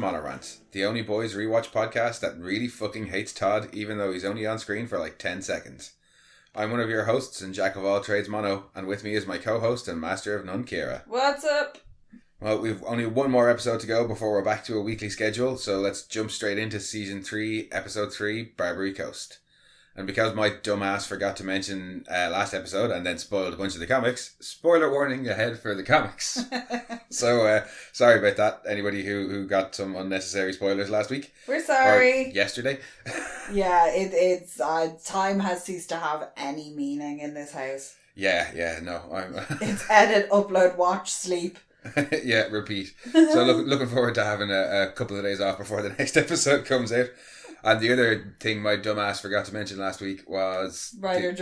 Monorant, the only boys rewatch podcast that really fucking hates Todd, even though he's only on screen for like 10 seconds. I'm one of your hosts and jack of all trades Mono, and with me is my co-host and master of none, Kira. What's up? Well, we've only one more episode to go before we're back to a weekly schedule, so let's jump straight into Season 3, Episode 3, Barbary Coast. And because my dumbass forgot to mention last episode and then spoiled a bunch of the comics, spoiler warning ahead for the comics. So, sorry about that, anybody who got some unnecessary spoilers last week. We're sorry. Or yesterday. Yeah, it's time has ceased to have any meaning in this house. Yeah, no. It's edit, upload, watch, sleep. Yeah, repeat. So looking forward to having a couple of days off before the next episode comes out. And the other thing my dumbass forgot to mention last week was writer and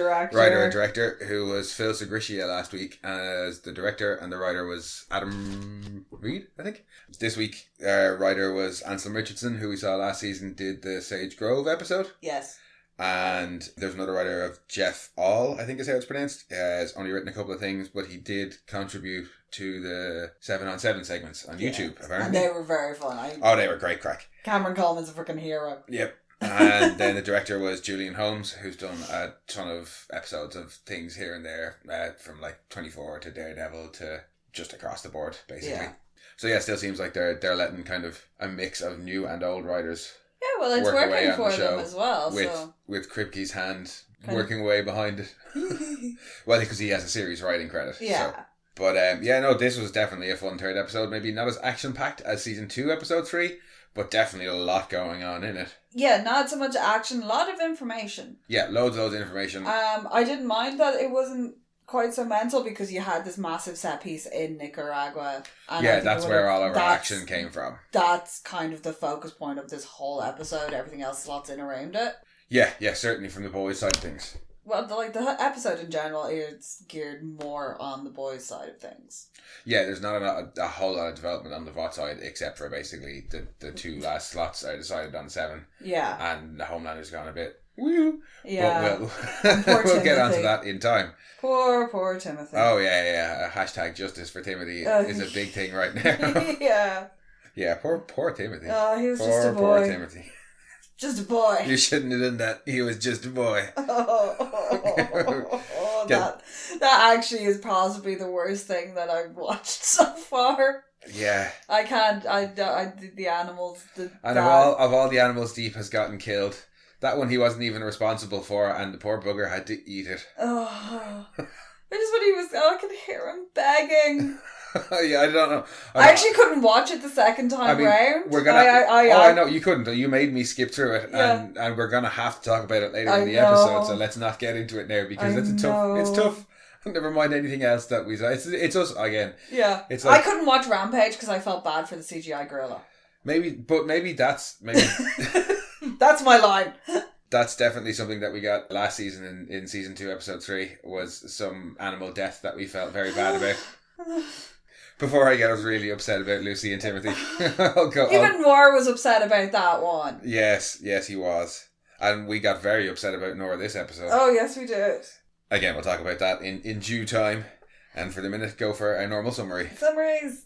director, who was Phil Segriscia last week as the director, and the writer was Adam Reed, I think. This week, writer was Anselm Richardson, who we saw last season, did the Sage Grove episode. Yes. And there's another writer of Jeff All, I think is how it's pronounced. Has only written a couple of things, but he did contribute to the 7-on-7 segments on YouTube, apparently. And they were very fun. They were great crack. Cameron Coleman's a freaking hero. Yep. And then the director was Julian Holmes, who's done a ton of episodes of things here and there, from like 24 to Daredevil to just across the board, basically. Yeah. So yeah, it still seems like they're letting kind of a mix of new and old writers. Yeah, well, it's working for them as well. With Kripke's hand working away behind it. Well, because he has a series writing credit. Yeah. So. But this was definitely a fun third episode. Maybe not as action-packed as Season 2, Episode 3, but definitely a lot going on in it. Yeah, not so much action, a lot of information. Yeah, loads of information. I didn't mind that it wasn't quite so mental because you had this massive set piece in Nicaragua. And yeah, that's where all of our action came from. That's kind of the focus point of this whole episode. Everything else slots in around it. Yeah, certainly from the boys' side of things. Well, the episode in general is geared more on the boys' side of things. Yeah, there's not a whole lot of development on the Vought side, except for basically the two last slots are decided on 7. Yeah. And the Homelander's gone a bit, woo. Yeah. But we'll get onto that in time. Poor Timothy. Oh, yeah. Hashtag justice for Timothy is a big thing right now. Yeah. Yeah, poor Timothy. Oh, he was just a boy. Poor Timothy. Just a boy. You shouldn't have done that. He was just a boy. That actually is possibly the worst thing that I've watched so far. Yeah. I can't. The animals. Of all the animals Deep has gotten killed, that one he wasn't even responsible for, and the poor bugger had to eat it. Oh. Just when he was. I could hear him begging. Yeah, I don't know. I actually couldn't watch it the second time round. We're gonna. I know you couldn't. You made me skip through it, yeah. and we're gonna have to talk about it later in the episode. So let's not get into it now because it's tough. Never mind anything else that we saw. It's us again. Yeah, it's like, I couldn't watch Rampage because I felt bad for the CGI gorilla. Maybe that's that's my line. That's definitely something that we got last season in Season 2, Episode 3 was some animal death that we felt very bad about. Before I get us really upset about Lucy and Timothy. Even Noir was upset about that one. Yes, he was. And we got very upset about Nora this episode. Oh, yes, we did. Again, we'll talk about that in due time. And for the minute, go for a normal summary. Summaries.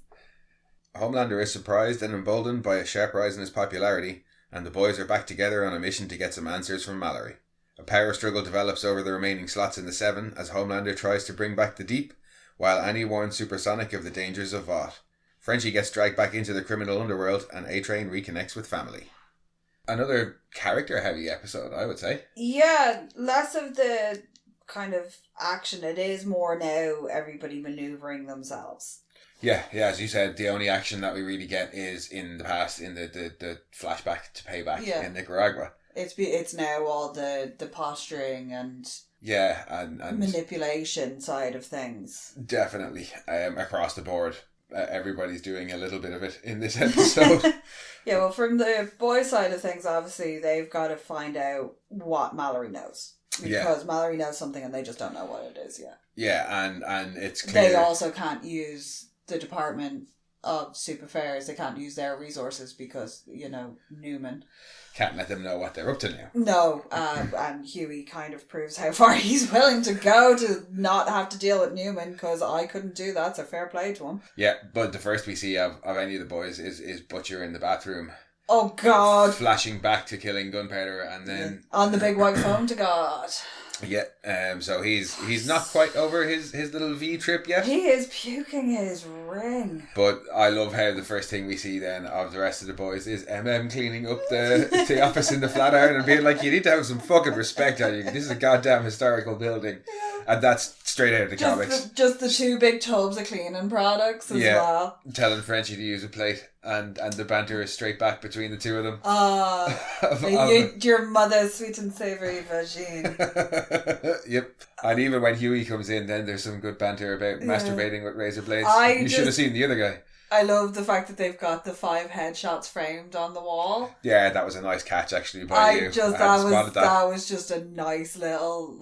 Homelander is surprised and emboldened by a sharp rise in his popularity, and the boys are back together on a mission to get some answers from Mallory. A power struggle develops over the remaining slots in the 7 as Homelander tries to bring back the Deep, while Annie warns Supersonic of the dangers of Vought. Frenchie gets dragged back into the criminal underworld, and A-Train reconnects with family. Another character-heavy episode, I would say. Yeah, less of the kind of action. It is more now everybody manoeuvring themselves. Yeah, as you said, the only action that we really get is in the past, in the flashback to Payback in Nicaragua. It's now all the posturing and... Yeah, and manipulation side of things. Definitely. Across the board. Everybody's doing a little bit of it in this episode. Yeah, well, from the boy side of things, obviously, they've got to find out what Mallory knows. Because Mallory knows something and they just don't know what it is yet. Yeah, and it's clear. They also can't use the department of super fairs, they can't use their resources because, Newman. Can't let them know what they're up to now. No, and Hughie kind of proves how far he's willing to go to not have to deal with Newman, because I couldn't do that, so fair play to him. Yeah, but the first we see of any of the boys is Butcher in the bathroom. Oh, God. Flashing back to killing Gunpowder, and then... On the big white phone to God. Yeah, so he's not quite over his little V trip yet. He is puking his ring. But I love how the first thing we see then of the rest of the boys is cleaning up the office in the Flatiron and being like, you need to have some fucking respect on you. This is a goddamn historical building. Yeah. And that's straight out of the comics. Just the two big tubs of cleaning products as well. Telling Frenchie to use a plate, and the banter is straight back between the two of them. Your mother's sweet and savoury vagine. Yep. And even when Hughie comes in, then there's some good banter about masturbating with razor blades. You should have seen the other guy. I love the fact that they've got the 5 headshots framed on the wall. Yeah, that was a nice catch actually by you. That was just a nice little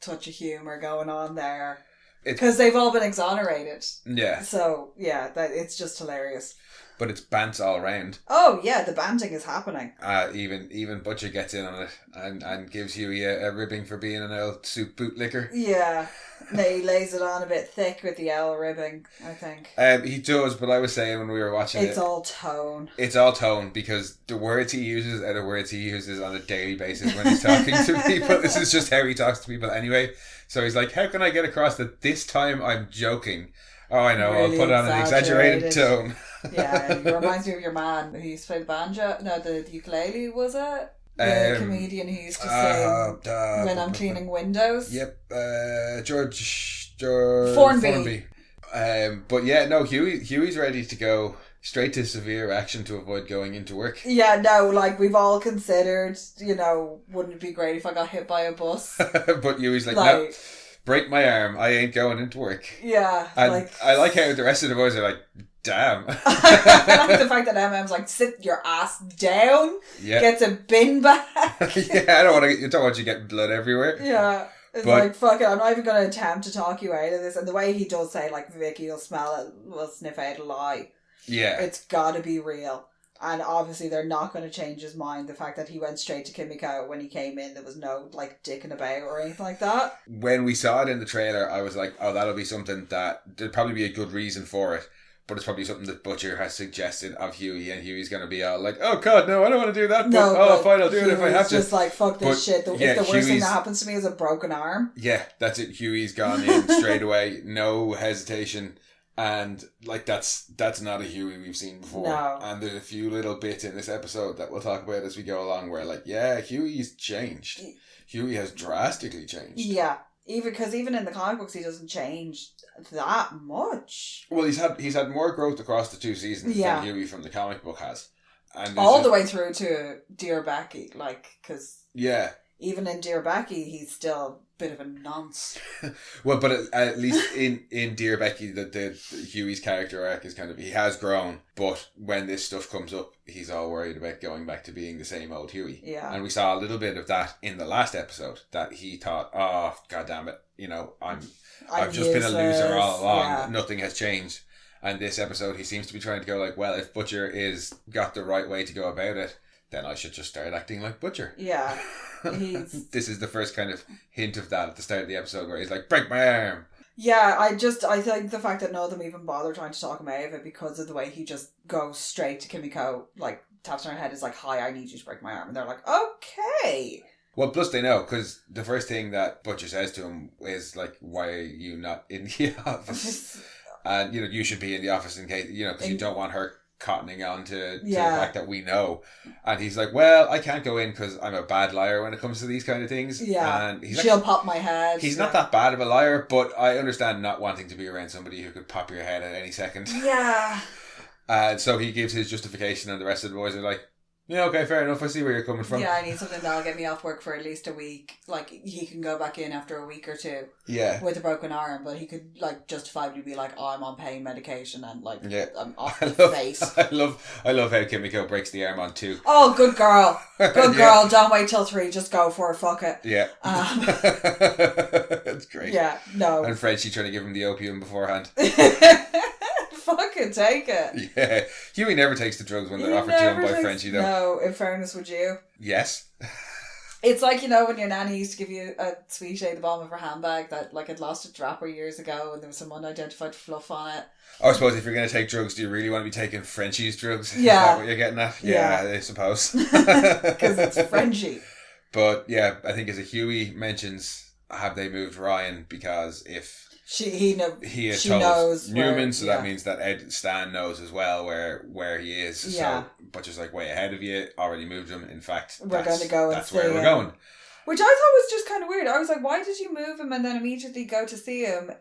touch of humour going on there. Because they've all been exonerated. Yeah. So, yeah, it's just hilarious. But it's bants all round. Oh, yeah, the banting is happening. Even Butcher gets in on it and gives Hughie a ribbing for being an old soup bootlicker. Yeah. He lays it on a bit thick with the L ribbing, I think. He does, but I was saying when we were watching It's all tone. It's all tone, because the words he uses are the words he uses on a daily basis when he's talking to people. This is just how he talks to people anyway. So he's like, how can I get across that this time I'm joking? Oh, I know, really I'll put on an exaggerated tone. Yeah, it reminds me of your man who used to play the banjo. No, the ukulele, was it? The comedian who used to sing When I'm Cleaning Windows. Yep, George Formby. But yeah, no, Hughie's ready to go straight to severe action to avoid going into work. Yeah, no, we've all considered, wouldn't it be great if I got hit by a bus? But Hughie's like, no, break my arm, I ain't going into work. Yeah. And I like how the rest of the boys are like, damn. I like the fact that MM's like, sit your ass down, gets a bin bag. Yeah, I don't want you getting blood everywhere. Yeah. It's like, fuck it, I'm not even going to attempt to talk you out of this. And the way he does say, Vicky will smell it, will sniff out a lie. Yeah. It's got to be real. And obviously they're not going to change his mind. The fact that he went straight to Kimiko when he came in, there was no dicking about or anything like that. When we saw it in the trailer, I was like, oh, that'll be something that there'd probably be a good reason for it. But it's probably something that Butcher has suggested of Hughie, and Hughie's going to be all like, oh God, no, I don't want to do that. But fine, I'll do it if I have to. Just like, fuck this shit. If the worst thing that happens to me is a broken arm. Yeah, that's it. Hughie's gone in straight away. No hesitation. And that's not a Hughie we've seen before. No. And there's a few little bits in this episode that we'll talk about as we go along where Hughie's changed. Hughie has drastically changed. Yeah. Even in the comic books he doesn't change that much. Well, he's had more growth across the 2 seasons than Hughie from the comic book has. And all the way through to Dear Becky, because even in Dear Becky he's still a bit of a nonce. Well, but at least in Dear Becky, the Hughie's character arc is kind of, he has grown, but when this stuff comes up, he's all worried about going back to being the same old Hughie. Yeah. And we saw a little bit of that in the last episode, that he thought, oh, God damn it, I've just been a loser all along. Yeah. Nothing has changed. And this episode, he seems to be trying to go well, if Butcher is got the right way to go about it, then I should just start acting like Butcher. Yeah. This is the first kind of hint of that at the start of the episode where he's like, break my arm. Yeah, I think the fact that none of them even bother trying to talk him out of it because of the way he just goes straight to Kimiko, taps on her head, is like, hi, I need you to break my arm. And they're like, okay. Well, plus they know, because the first thing that Butcher says to him is why are you not in the office? And, you should be in the office in case, because you don't want her cottoning on to the fact that we know. And he's like, well, I can't go in because I'm a bad liar when it comes to these kind of things. Yeah. And he's she'll pop my head. He's not that bad of a liar, but I understand not wanting to be around somebody who could pop your head at any second. Yeah. And so he gives his justification, and the rest of the boys are like, yeah, okay, fair enough. I see where you're coming from. Yeah, I need something that'll get me off work for at least a week. He can go back in after a week or two. Yeah. With a broken arm, but he could justifiably be like, oh, I'm on pain medication and I'm off the face. I love how Kimiko breaks the arm on 2. Oh, good girl. Good girl. Don't wait till 3. Just go for it. Fuck it. Yeah. That's great. Yeah. No. And Frenchie trying to give him the opium beforehand. fucking take it. Yeah. Huey never takes the drugs when they're offered to him by Frenchie, though. No, in fairness, would you? Yes. It's like, when your nanny used to give you a sweetie at the bottom of her handbag that had lost its wrapper years ago and there was some unidentified fluff on it. I suppose if you're going to take drugs, do you really want to be taking Frenchie's drugs? Yeah. Is that what you're getting at? Yeah. I suppose. Because it's Frenchie. But yeah, I think as a Huey mentions, have they moved Ryan? Because if he told knows Newman, so that means that Stan knows as well where he is. Yeah. So Butcher's like way ahead of you, already moved him. In fact, we're going to go and that's see where him. we're going. Which I thought was just kind of weird. I was like, why did you move him and then immediately go to see him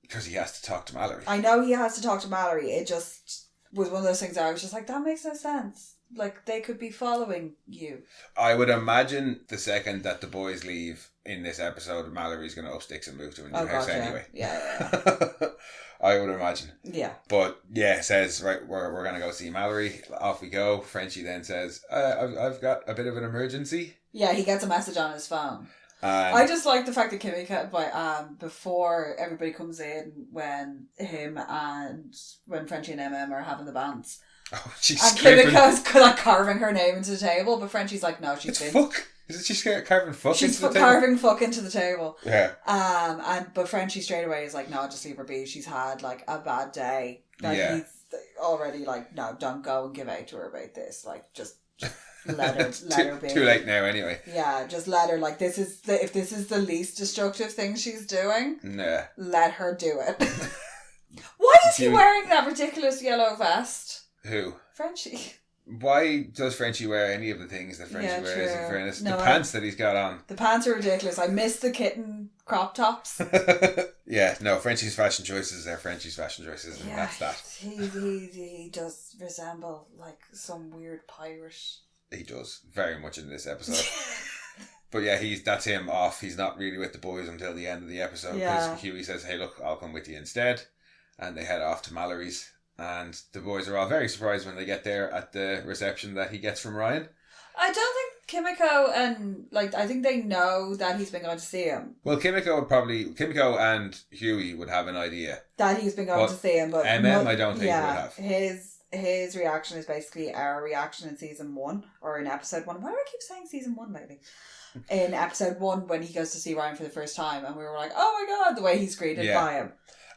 because he has to talk to Mallory. I know he has to talk to Mallory. It just was one of those things I was just like, that makes no sense. Like, they could be following you. I would imagine the second that the boys leave in this episode, Mallory's going to up sticks and move to a new house anyway. Yeah. I would imagine. Yeah. But yeah, says, right, we're going to go see Mallory. Off we go. Frenchie then says, I've got a bit of an emergency. Yeah, he gets a message on his phone. I just like the fact that Kimmy before everybody comes in when Frenchie and MM are having the bands. Oh, she's and Kimiko's carving her name into the table, but Frenchie's like, no, she's fuck. Is it she's carving fuck into the table? She's carving fuck into the table. Yeah. But Frenchie straight away is like, no, just leave her be. She's had like a bad day. Like, yeah. He's already like, no, don't go and give out to her about this. Like, just let her be. Too late now anyway. Yeah, just let her, like, if this is the least destructive thing she's doing, nah, let her do it. Why is he wearing that ridiculous yellow vest? Who? Frenchie. Why does Frenchie wear any of the things that Frenchie wears, in fairness? No, the pants that he's got on. The pants are ridiculous. I miss the kitten crop tops. Yeah, no, Frenchie's fashion choices are Frenchie's fashion choices, and that's that. He does resemble, like, some weird pirate. He does, very much in this episode. But yeah, that's him off. He's not really with the boys until the end of the episode, because Huey says, hey, look, I'll come with you instead. And they head off to Mallory's. And the boys are all very surprised when they get there at the reception that he gets from Ryan. I don't think Kimiko I think they know that he's been going to see him. Well, Kimiko and Huey would have an idea. That he's been going to see him, but MM I don't think would have. His reaction is basically our reaction in season 1, or in episode 1. Why do I keep saying season 1 lately? In episode 1, when he goes to see Ryan for the first time, and we were like, oh my god, the way he's greeted by him.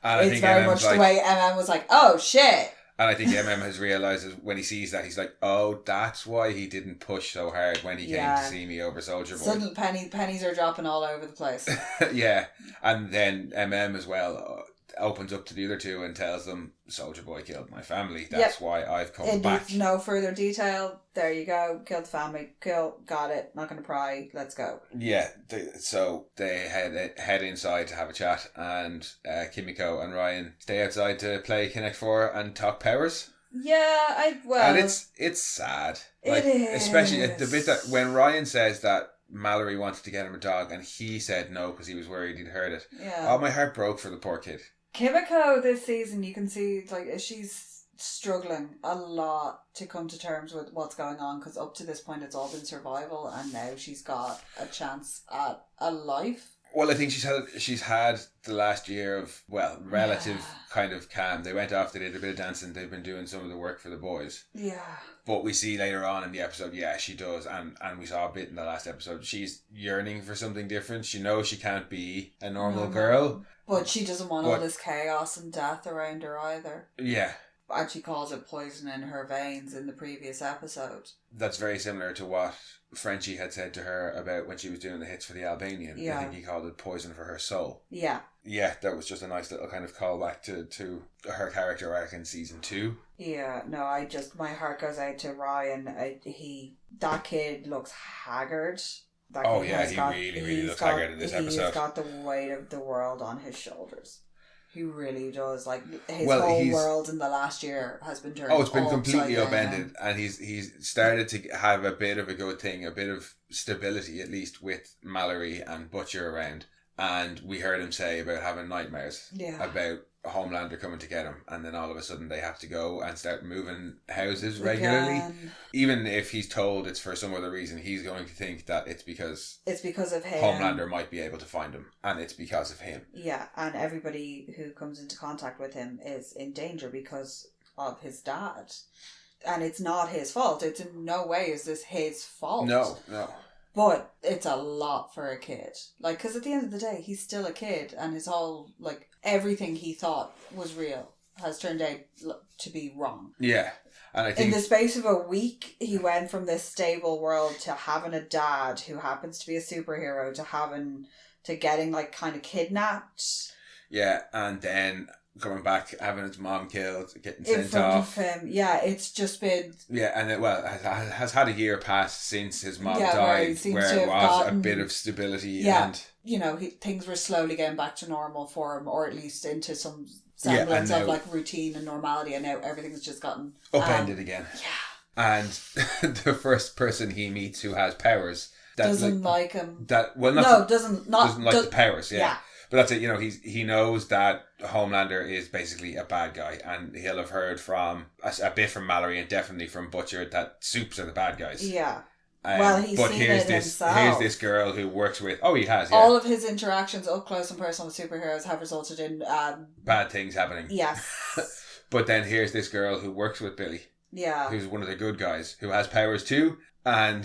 And it's very much the way MM was like, oh shit. And I think MM has realised when he sees that, he's like, oh, that's why he didn't push so hard when he came to see me over Soldier Boy. Suddenly pennies are dropping all over the place. Yeah. And then MM as well opens up to the other two and tells them, Soldier Boy killed my family. That's why I've come back. No further detail. There you go. Killed the family. Got it. Not going to pry. Let's go. Yeah. So they head inside to have a chat, and Kimiko and Ryan stay outside to play Connect 4 and talk powers. Yeah, and it's sad. It is. Especially the bit that when Ryan says that Mallory wanted to get him a dog and he said no because he was worried he'd hurt it. Yeah. Oh, my heart broke for the poor kid. Kimiko this season, you can see like she's struggling a lot to come to terms with what's going on, because up to this point it's all been survival, and now she's got a chance at a life. Well, I think she's had the last year of relative kind of calm. They went off, they did a bit of dancing, they've been doing some of the work for the boys. Yeah. But we see later on in the episode, she does, and we saw a bit in the last episode, she's yearning for something different. She knows she can't be a normal girl. But she doesn't want all this chaos and death around her either. Yeah. And she calls it poison in her veins in the previous episode. That's very similar to what Frenchie had said to her about when she was doing the hits for the Albanian. Yeah. I think he called it poison for her soul. Yeah. Yeah, that was just a nice little kind of callback to her character arc in season 2. Yeah, no, my heart goes out to Ryan. That kid looks haggard. He really looks haggard in this episode. He's got the weight of the world on his shoulders. He really does. Like, his whole world in the last year has been turned. Oh, it's been completely upended, and he's started to have a bit of a good thing, a bit of stability at least with Mallory and Butcher around. and we heard him say about having nightmares Yeah. about Homelander coming to get him, and then all of a sudden they have to go and start moving houses regularly. Again. Even if he's told it's for some other reason, he's going to think that it's because of him. Homelander might be able to find him, and it's because of him. Yeah, and everybody who comes into contact with him is in danger because of his dad. And it's not his fault. It's in no way is this his fault. No. But it's a lot for a kid. Like, because at the end of the day, he's still a kid, and his whole, like, everything he thought was real has turned out to be wrong. Yeah. And I think in the space of a week, he went from this stable world to having a dad who happens to be a superhero to getting, like, kind of kidnapped. Yeah, and then coming back, having his mom killed, getting in sent front off. of him. Yeah, it's just been... Yeah, and it has had a year passed since his mom where died, he where seems to it have was gotten... a bit of stability. Yeah, and you know, things were slowly getting back to normal for him, or at least into some semblance of like routine and normality, and now everything's just gotten... upended again. Yeah. And the first person he meets who has powers... That, doesn't like him. Doesn't like the powers, yeah. But that's it, you know, he knows that Homelander is basically a bad guy, and he'll have heard from a bit from Mallory and definitely from Butcher that Supes are the bad guys. Yeah. Well, he's seen it himself. Here's this girl who works with... Oh, he has, yeah. All of his interactions up close and personal with superheroes have resulted in... bad things happening. Yes. But then here's this girl who works with Billy. Yeah. Who's one of the good guys, who has powers too, and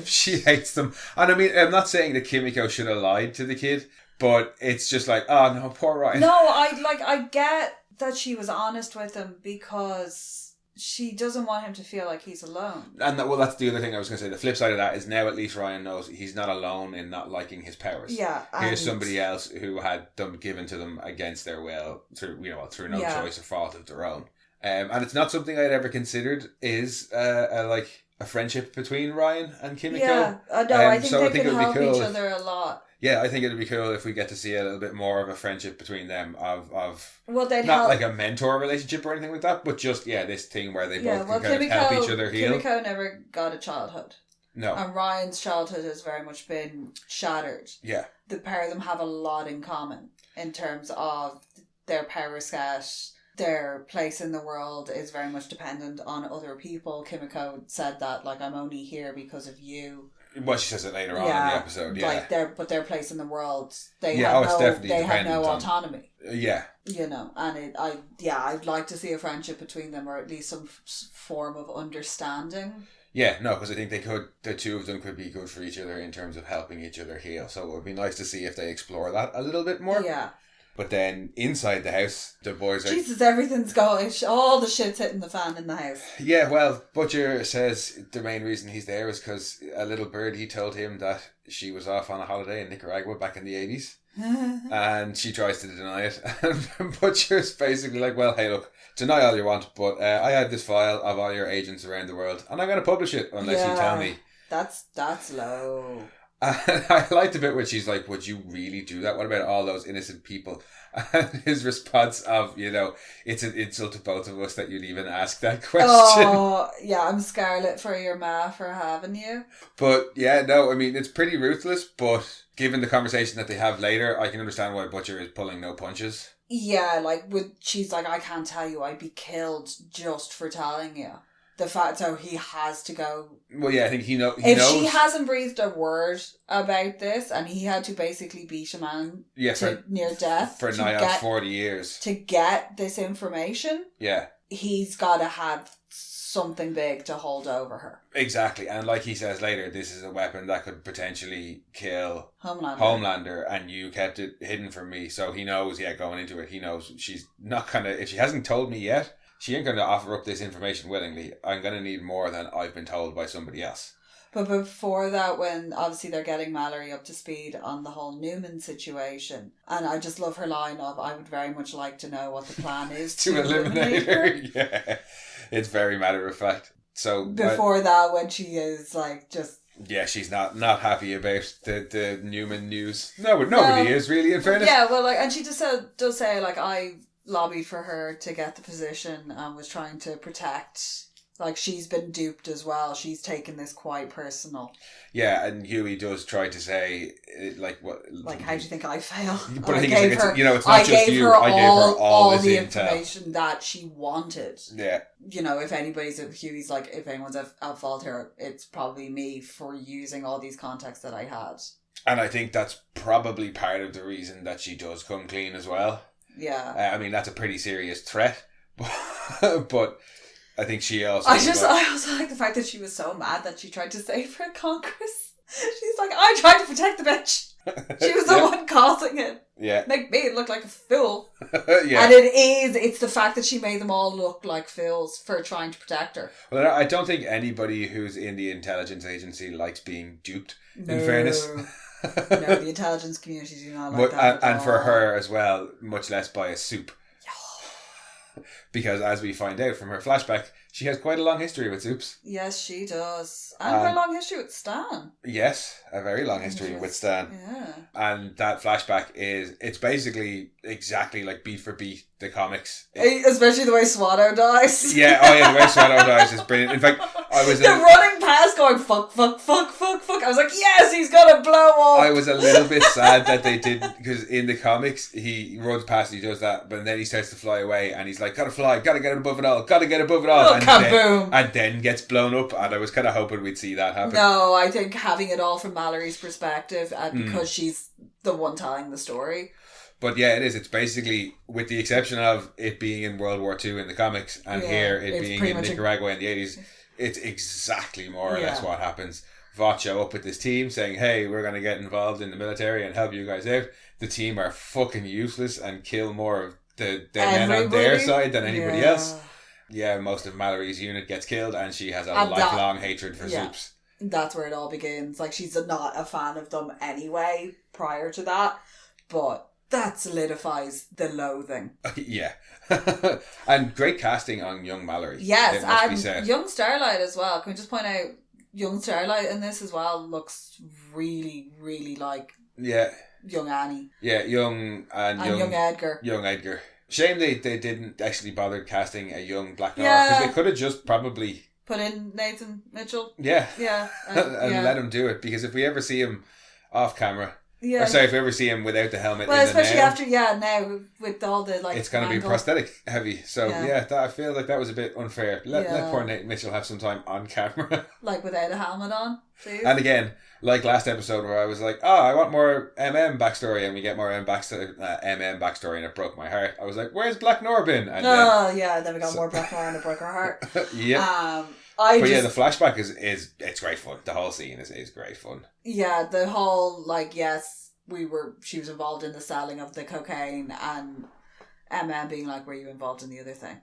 she hates them. And I mean, I'm not saying that Kimiko should have lied to the kid, but it's just like, oh no, poor Ryan. No, I get that she was honest with him because she doesn't want him to feel like he's alone. And that's the other thing I was going to say. The flip side of that is now at least Ryan knows he's not alone in not liking his powers. Yeah. Here's somebody else who had them given to them against their will, through no choice or fault of their own. And it's not something I'd ever considered is a friendship between Ryan and Kimiko. Yeah, no, I think they could help each other a lot. Yeah, I think it'd be cool if we get to see a little bit more of a friendship between them they'd not like a mentor relationship or anything like that, but just this thing where they both can kind of help each other heal. Kimiko never got a childhood. No. And Ryan's childhood has very much been shattered. Yeah. The pair of them have a lot in common in terms of their power set. Their place in the world is very much dependent on other people. Kimiko said that, like, I'm only here because of you. Well, she says it later on in the episode, yeah. Like their place in the world, they have no autonomy. Yeah. You know, and I'd like to see a friendship between them, or at least some form of understanding. Yeah, no, because I think the two of them could be good for each other in terms of helping each other heal. So it would be nice to see if they explore that a little bit more. Yeah. But then inside the house, the boys are... Jesus, everything's going... All the shit's hitting the fan in the house. Yeah, well, Butcher says the main reason he's there is because a little birdie told him that she was off on a holiday in Nicaragua back in the 80s. And she tries to deny it. And Butcher's basically like, well, hey, look, deny all you want, but I had this file of all your agents around the world, and I'm going to publish it unless you tell me. That's low. And I liked the bit where she's like, would you really do that? What about all those innocent people? And his response of, it's an insult to both of us that you'd even ask that question. Oh, yeah, I'm scarlet for your ma for having you. But, yeah, no, I mean, it's pretty ruthless, but given the conversation that they have later, I can understand why Butcher is pulling no punches. Yeah, she's like, I can't tell you, I'd be killed just for telling you. The fact so he has to go. Well, yeah, I think he knows. If she hasn't breathed a word about this, and he had to basically beat a man to near death for nigh on 40 years to get this information, he's got to have something big to hold over her. Exactly, and like he says later, this is a weapon that could potentially kill Homelander, and you kept it hidden from me. So he knows. Yeah, going into it, he knows she's not gonna. If she hasn't told me yet, she ain't going to offer up this information willingly. I'm going to need more than I've been told by somebody else. But before that, when obviously they're getting Mallory up to speed on the whole Newman situation, and I just love her line of, I would very much like to know what the plan is to eliminate her. Yeah, it's very matter of fact. So before that, when she is like just... Yeah, she's not happy about the Newman news. No, but nobody is really, in fairness. Yeah, well, and she just does say, I lobbied for her to get the position and was trying to protect Like, she's been duped as well. She's taken this quite personal. Yeah, and Huey does try to say, what... Like, how do you think I fail? But I think it's not just you. I gave her all this the intel. information that she wanted. Yeah. You know, if Huey's like, if anyone's at fault here, it's probably me for using all these contacts that I had. And I think that's probably part of the reason that she does come clean as well. Yeah. I mean, that's a pretty serious threat. But I think she also... I also like the fact that she was so mad that she tried to save her Congress. She's like, I tried to protect the bitch. She was the one causing it. Yeah. Make me look like a fool. Yeah. And it's the fact that she made them all look like fools for trying to protect her. Well, I don't think anybody who's in the intelligence agency likes being duped, in fairness. No, the intelligence community do not like that. And for her as well, much less by a soup. Because as we find out from her flashback, she has quite a long history with soups. Yes, she does. And a long history with Stan. Yes, a very long history with Stan. Yeah. And that flashback it's basically exactly like beat for beat the comics. Especially the way Swallow dies. The way Swallow dies is brilliant. In fact, I was... running past going, fuck. I was like, yes, he's gonna blow up. I was a little bit sad that they didn't, because in the comics, he runs past and he does that, but then he starts to fly away and he's like, gotta fly, gotta get above it all. Oh, kaboom. And then gets blown up, and I was kind of hoping we'd see that happen. No, I think having it all from Mallory's perspective, because she's the one telling the story. But yeah, it is. It's basically, with the exception of it being in World War II in the comics, and here it being in Nicaragua in the 80s, it's exactly more or less what happens. Vought show up with this team saying, hey, we're going to get involved in the military and help you guys out. The team are fucking useless and kill more of the men on their side than anybody else. Yeah, most of Mallory's unit gets killed, and she has a lifelong hatred for soups. That's where it all begins. Like, she's not a fan of them anyway prior to that, but that solidifies the loathing. Yeah. And great casting on young Mallory. Yes, and young Starlight as well. Can we just point out, young Starlight in this as well looks really, really like young Annie. Yeah, young Edgar. Young Edgar. Shame they didn't actually bother casting a young Black Noir, because they could have just probably put in Nathan Mitchell. Yeah. Yeah. And let him do it, because if we ever see him off camera... Yeah. Or sorry, if we ever see him without the helmet well, especially after, now with all the, like... It's going to be prosthetic heavy. So, I feel like that was a bit unfair. Let poor Nate Mitchell have some time on camera. Like, without a helmet on, please. And again, like last episode where I was like, I want more MM backstory, and we get more MM backstory, and it broke my heart. I was like, where's Black Noir been? And then we got more Black Noir, and it broke our heart. Yeah. The flashback is it's great fun. The whole scene is great fun. Yeah, the whole, like, she was involved in the selling of the cocaine, and Emma being like, were you involved in the other thing?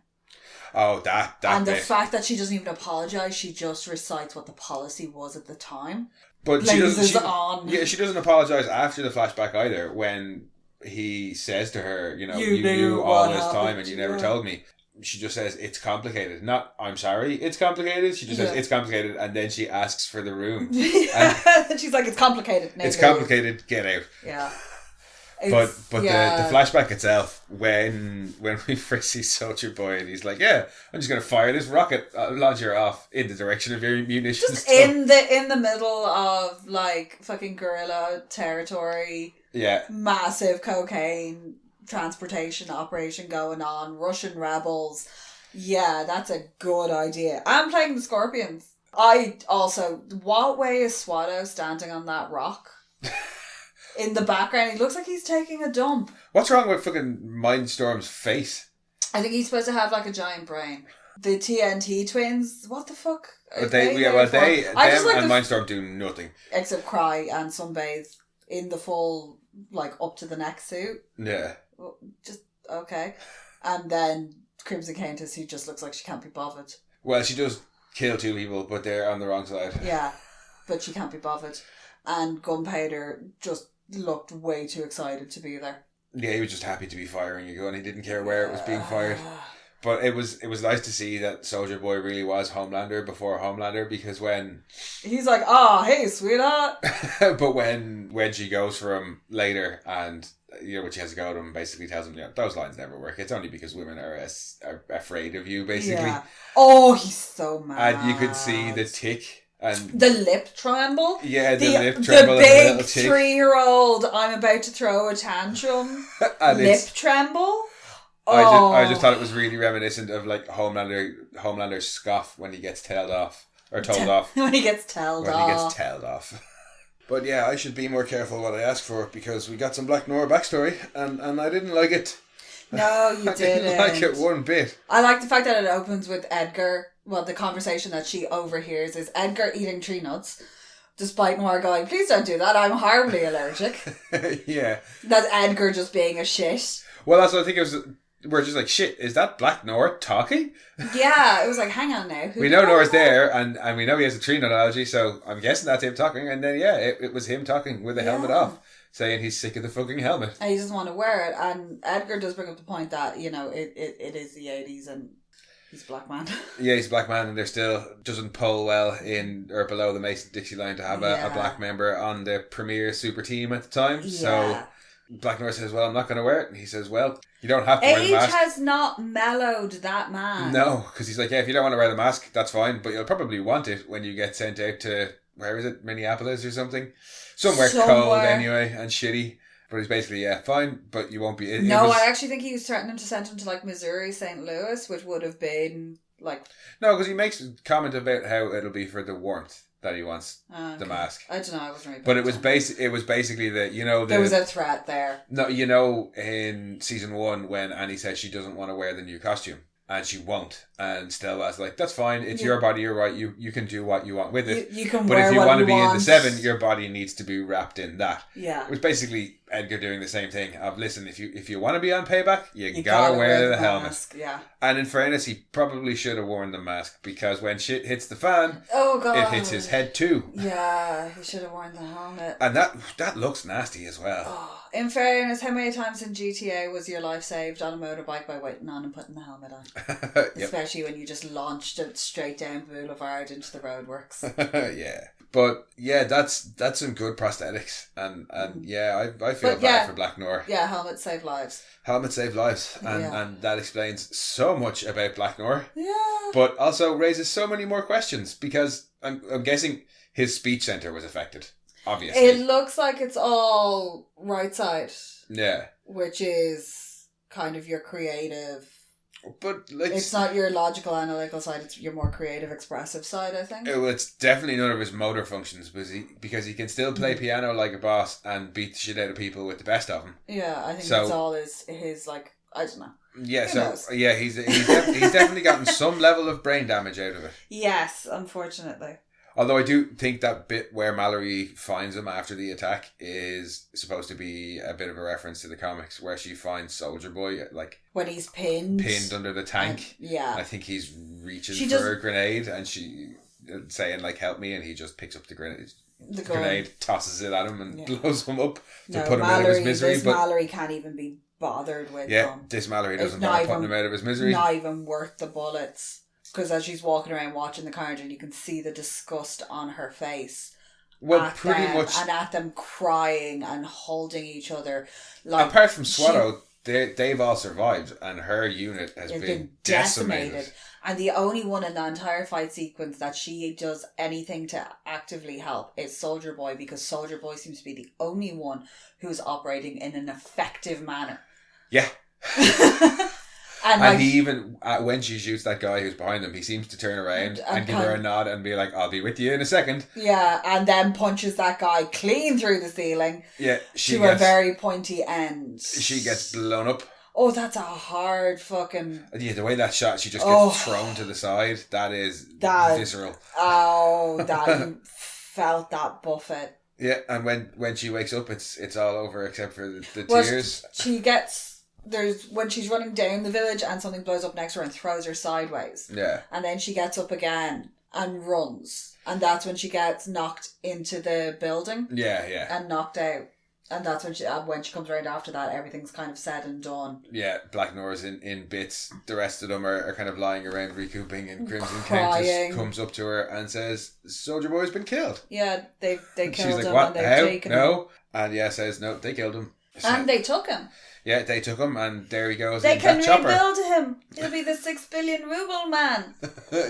Oh, that and the fact that she doesn't even apologise, she just recites what the policy was at the time. But she doesn't apologise after the flashback either, when he says to her, you knew all this time and you never told me. She just says, it's complicated. Not, I'm sorry, it's complicated. She just says, it's complicated, and then she asks for the room. And she's like, it's complicated. It's complicated, get out. Yeah. But the flashback itself, when we first see Soldier Boy, and he's like, I'm just going to fire this rocket launcher off in the direction of your munitions. Just in the middle of, like, fucking guerrilla territory. Yeah. Massive cocaine transportation operation going on, Russian rebels. Yeah, that's a good idea. I'm playing the Scorpions. What way is Swallow standing on that rock? In the background, he looks like he's taking a dump. What's wrong with fucking Mindstorm's face? I think he's supposed to have, like, a giant brain. The TNT twins, what the fuck? Them and Mindstorm do nothing. Except cry and sunbathe in the full, like, up to the neck suit. Yeah. Just okay. And then Crimson Countess, who just looks like she can't be bothered. Well, she does kill two people, but they're on the wrong side. Yeah, but she can't be bothered. And Gunpowder just looked way too excited to be there. Yeah, he was just happy to be firing a gun. He didn't care where it was being fired. But it was nice to see that Soldier Boy really was Homelander before Homelander, because when... He's like, hey, sweetheart. But when she goes for him later and when she has to go to him and basically tells him, those lines never work. It's only because women are afraid of you, basically. Yeah. Oh, he's so mad. And you could see the tick. And the lip tremble. Yeah, the lip tremble. The big 3-year-old, I'm about to throw a tantrum. Lip tremble. Oh. I just thought it was really reminiscent of like Homelander's scoff when he gets tailed off. Or told off. When he gets tailed off. But yeah, I should be more careful what I ask for, because we got some Black Noir backstory and I didn't like it. No, you didn't. I didn't like it one bit. I like the fact that it opens with Edgar. Well, the conversation that she overhears is Edgar eating tree nuts, despite Noir going, please don't do that, I'm horribly allergic. Yeah. That's Edgar just being a shit. Well, that's what I think it was. We're just like, shit, is that Black Noir talking? Yeah, it was like, hang on now. We know Noir's there, and we know he has a tree nut allergy, so I'm guessing that's him talking. And then, it was him talking with the helmet off, saying he's sick of the fucking helmet. And he doesn't want to wear it. And Edgar does bring up the point that, it is the 80s and he's a black man. Yeah, he's a black man, and there still doesn't pull well in or below the Mason-Dixie line to have a black member on the premier super team at the time. Yeah. So Black Noir says, well, I'm not going to wear it. And he says, well, you don't have to wear the mask. Age has not mellowed that man. No, because he's like, if you don't want to wear the mask, that's fine, but you'll probably want it when you get sent out to, where is it, Minneapolis or something? Somewhere cold anyway, and shitty. But he's basically, fine, but you won't be... I actually think he was threatening to send him to, like, Missouri, St. Louis, which would have been, like... No, because he makes a comment about how it'll be for the warmth that he wants the mask. I don't know, I wasn't really... But it was basically that, there was a threat there. No, in season 1, when Annie says she doesn't want to wear the new costume, and she won't, and Stelwa's like, that's fine, it's your body, you're right, you can do what you want with it. You can but wear if you what want to you be want. in the 7, your body needs to be wrapped in that. Yeah. It was basically Edgar doing the same thing of, listen, if you want to be on Payback, you gotta wear the helmet. Mask, yeah. And in fairness, he probably should have worn the mask, because when shit hits the fan, it hits his head too. Yeah, he should have worn the helmet. And that looks nasty as well. Oh, in fairness, how many times in GTA was your life saved on a motorbike by waiting on and putting the helmet on? Yep. Especially when you just launched it straight down Boulevard into the roadworks. Yeah. But yeah, that's some good prosthetics, and I feel bad for Black Noir. Yeah, helmets save lives. Helmets save lives, and that explains so much about Black Noir. Yeah. But also raises so many more questions, because I'm guessing his speech center was affected. Obviously, it looks like it's all right side. Yeah. Which is kind of your creative. But like, it's not your logical analytical side, it's your more creative expressive side, I think. It's definitely none of his motor functions, because he can still play piano like a boss and beat the shit out of people with the best of them. Yeah, I think it's all his like, I don't know. Yeah, he's definitely gotten some level of brain damage out of it. Yes, unfortunately. Although I do think that bit where Mallory finds him after the attack is supposed to be a bit of a reference to the comics, where she finds Soldier Boy, like... when he's pinned under the tank. I think he's reaching for a grenade, and she saying, like, help me, and he just picks up the grenade, tosses it at him, and blows him up to put him out of his misery. But Mallory can't even be bothered with this Mallory doesn't bother putting him out of his misery. Not even worth the bullets. Because as she's walking around watching the carnage, and you can see the disgust on her face. Well, pretty much. And at them crying and holding each other. Like, apart from Swallow, they've all survived, and her unit has been decimated. And the only one in the entire fight sequence that she does anything to actively help is Soldier Boy, because Soldier Boy seems to be the only one who's operating in an effective manner. Yeah. And he even, when she shoots that guy who's behind him, he seems to turn around and give her a nod and be like, I'll be with you in a second. Yeah, and then punches that guy clean through the ceiling. Yeah, a very pointy end. She gets blown up. Oh, that's a hard fucking... Yeah, the way that shot, she just gets thrown to the side. That is visceral. Oh, that felt that buffet. Yeah, and when she wakes up, it's all over except for the tears. She gets... when she's running down the village and something blows up next to her and throws her sideways. Yeah. And then she gets up again and runs. And that's when she gets knocked into the building. Yeah, yeah. And knocked out. And that's when she comes around after that, everything's kind of said and done. Yeah, Black Noir's in bits. The rest of them are kind of lying around recouping, and Crimson Countess comes up to her and says, Soldier Boy's been killed. Yeah, they killed She's like, him. what? And they've taken him. No. And says, no, they killed him. So, and they took him. Yeah, they took him, and there he goes. They in can that chopper. rebuild him. He'll be the 6 billion ruble man.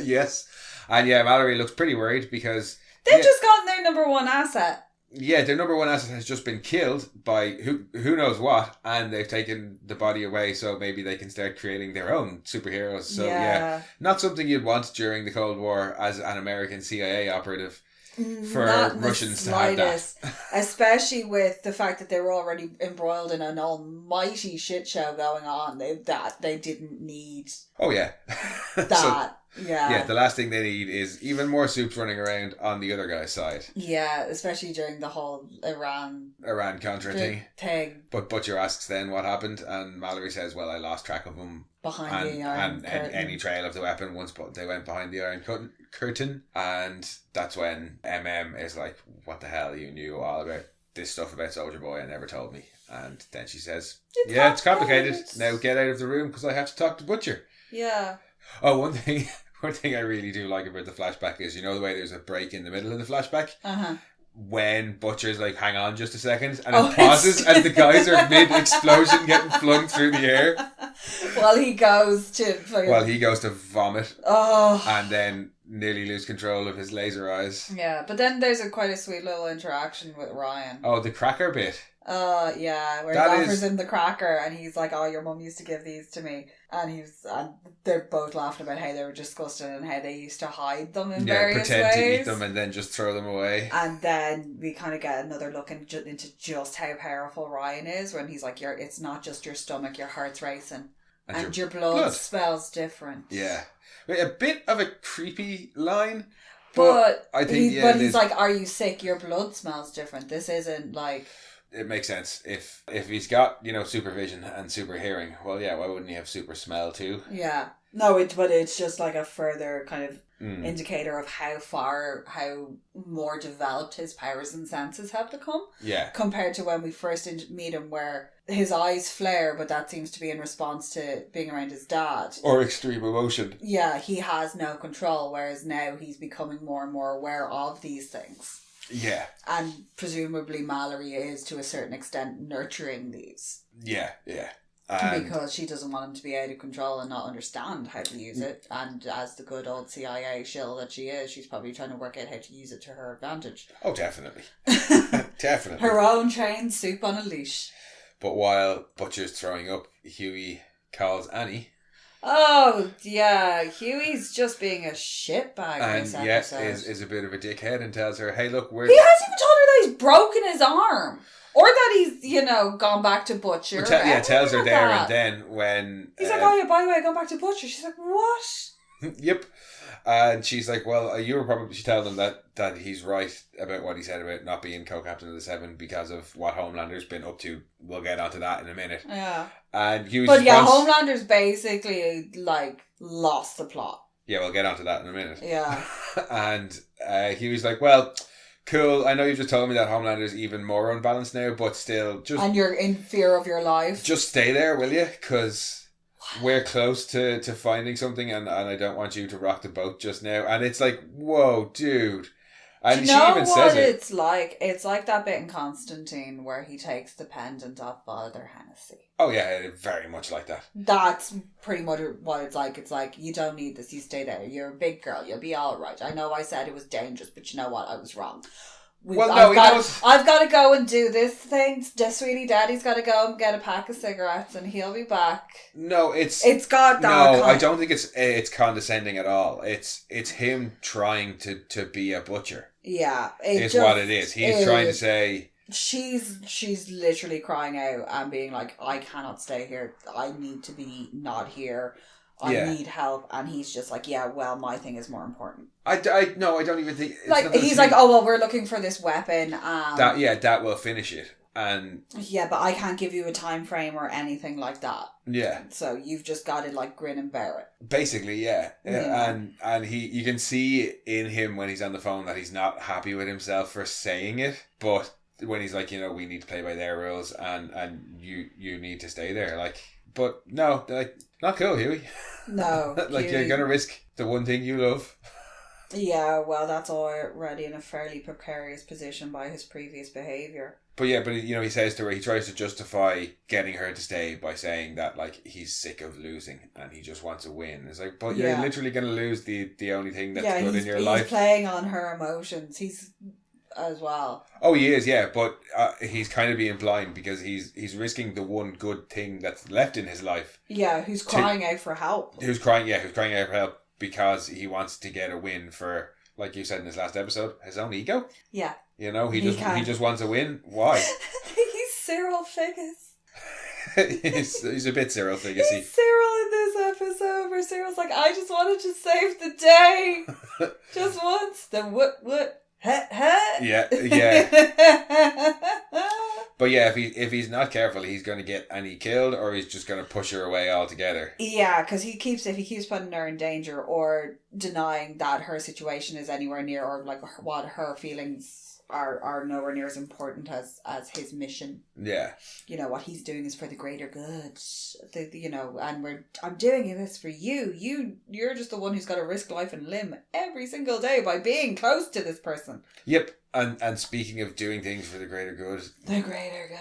Yes. And yeah, Mallory looks pretty worried because... They've just gotten their number one asset. Yeah, their number one asset has just been killed by who knows what, and they've taken the body away, so maybe they can start creating their own superheroes. So yeah, not something you'd want during the Cold War as an American CIA operative for Russians to have that. Especially with the fact that they were already embroiled in an almighty shit show going on. They didn't need. Oh yeah, that. Yeah, the last thing they need is even more soups running around on the other guy's side. Yeah, especially during the whole Iran-Contra thing. But Butcher asks then what happened, and Mallory says, well, I lost track of him. Behind the Iron Curtain. And any trail of the weapon once they went behind the Iron Curtain. And that's when MM is like, what the hell, you knew all about this stuff about Soldier Boy and never told me. And then she says, it's complicated. Now get out of the room because I have to talk to Butcher. Yeah. Oh, one thing I really do like about the flashback is, you know the way there's a break in the middle of the flashback? Uh-huh. When Butcher's like, hang on just a second, and it pauses and the guys are mid-explosion getting flung through the air. While he goes to vomit. Oh. And then nearly lose control of his laser eyes. Yeah, but then there's quite a sweet little interaction with Ryan. Oh, the cracker bit. Yeah, where he offers him the cracker and he's like, your mum used to give these to me. And they're both laughing about how they were disgusting and how they used to hide them in various ways. Pretend to eat them and then just throw them away. And then we kind of get another look into just how powerful Ryan is when he's like, it's not just your stomach, your heart's racing. And your blood smells different. Yeah. A bit of a creepy line. But I think he's like, are you sick? Your blood smells different. This isn't like... It makes sense. If he's got, super vision and super hearing, well, yeah, why wouldn't he have super smell too? Yeah. No, but it's just like a further kind of indicator of how more developed his powers and senses have become. Yeah. Compared to when we first meet him, where his eyes flare, but that seems to be in response to being around his dad. Or extreme emotion. Yeah, he has no control, whereas now he's becoming more and more aware of these things. Yeah. And presumably Mallory is, to a certain extent, nurturing these. Yeah. Because she doesn't want him to be out of control and not understand how to use it. And as the good old CIA shill that she is, she's probably trying to work out how to use it to her advantage. Oh, definitely. Definitely. Her own trained soup on a leash. But while Butcher's throwing up, Huey calls Annie. Oh, yeah. Huey's just being a shitbag this episode. And is a bit of a dickhead and tells her, hey, look, He hasn't even told her that he's broken his arm. Or that he's, gone back to Butcher. Tells her there and then when... He's like, by the way, I gone back to Butcher. She's like, what? Yep. And she's like, well, you were probably... She tells him that he's right about what he said about not being co-captain of the Seven because of what Homelander's been up to. We'll get onto that in a minute. Yeah. And Huey's Homelander's basically, lost the plot. Yeah, we'll get onto that in a minute. Yeah. And Huey's like, well... Cool, I know you just told me that Homelander's even more unbalanced now, but still just... And you're in fear of your life. Just stay there, will you? Because we're close to finding something and I don't want you to rock the boat just now. And it's like, whoa, dude. And she even says it. It's like? It's like that bit in Constantine where he takes the pendant off Father Hennessy. Oh yeah, very much like that. That's pretty much what it's like. It's like, you don't need this, you stay there. You're a big girl, you'll be alright. I know I said it was dangerous, but you know what? I was wrong. I've got to go and do this thing. Sweetie Daddy's got to go and get a pack of cigarettes and he'll be back. No, it's got that. No, I don't think it's condescending at all. It's him trying to be a butcher. Yeah. It's what it is. He's trying to say... She's literally crying out and being like, I cannot stay here. I need to be not here. I need help. And he's just like, yeah, well, my thing is more important. I don't even think... He's like, oh, well, we're looking for this weapon. That will finish it. And yeah, but I can't give you a time frame or anything like that. Yeah. So you've just got to grin and bear it. Basically, yeah. And you can see in him when he's on the phone that he's not happy with himself for saying it. But when he's like, we need to play by their rules and you need to stay there. But no, not cool, Huey. No. Huey. You're going to risk the one thing you love. Yeah, well, that's already in a fairly precarious position by his previous behaviour. But he says to her, he tries to justify getting her to stay by saying that, like, he's sick of losing and he just wants a win. It's like, but you're literally going to lose the only thing that's good in your life. He's playing on her emotions. He's as well. Oh, he is, yeah, but he's kind of being blind because he's risking the one good thing that's left in his life. Yeah, who's crying out for help. Who's crying out for help because he wants to get a win for, like you said in his last episode, his own ego. Yeah. You know, he just wants a win. Why? He's Cyril Figgis. he's a bit Cyril Figgis. He's Cyril in this episode where Cyril's like, I just wanted to save the day. Just once. The what? Yeah. But yeah, if he's not careful, he's going to get Annie killed, or he's just going to push her away altogether. Yeah, because if he keeps putting her in danger or denying that her situation is anywhere near, or like what her feelings are nowhere near as important as his mission. Yeah. You know, what he's doing is for the greater good. And I'm doing this for you. You're just the one who's got to risk life and limb every single day by being close to this person. Yep. And speaking of doing things for the greater good. The greater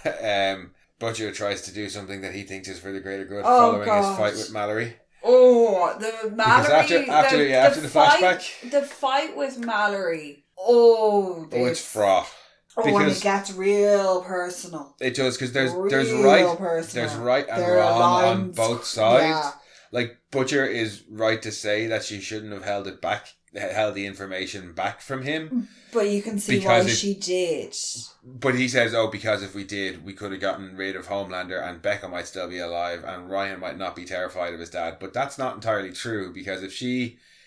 good. Butcher tries to do something that he thinks is for the greater good following his fight with Mallory. Oh, the Mallory. Because after the flashback. The fight with Mallory. Oh, it's fraught. And it gets real personal. It does, because there's right and wrong on both sides. Yeah. Like, Butcher is right to say that she shouldn't have held the information back from him. But you can see why she did. But he says, because if we did, we could have gotten rid of Homelander and Becca might still be alive and Ryan might not be terrified of his dad. But that's not entirely true, because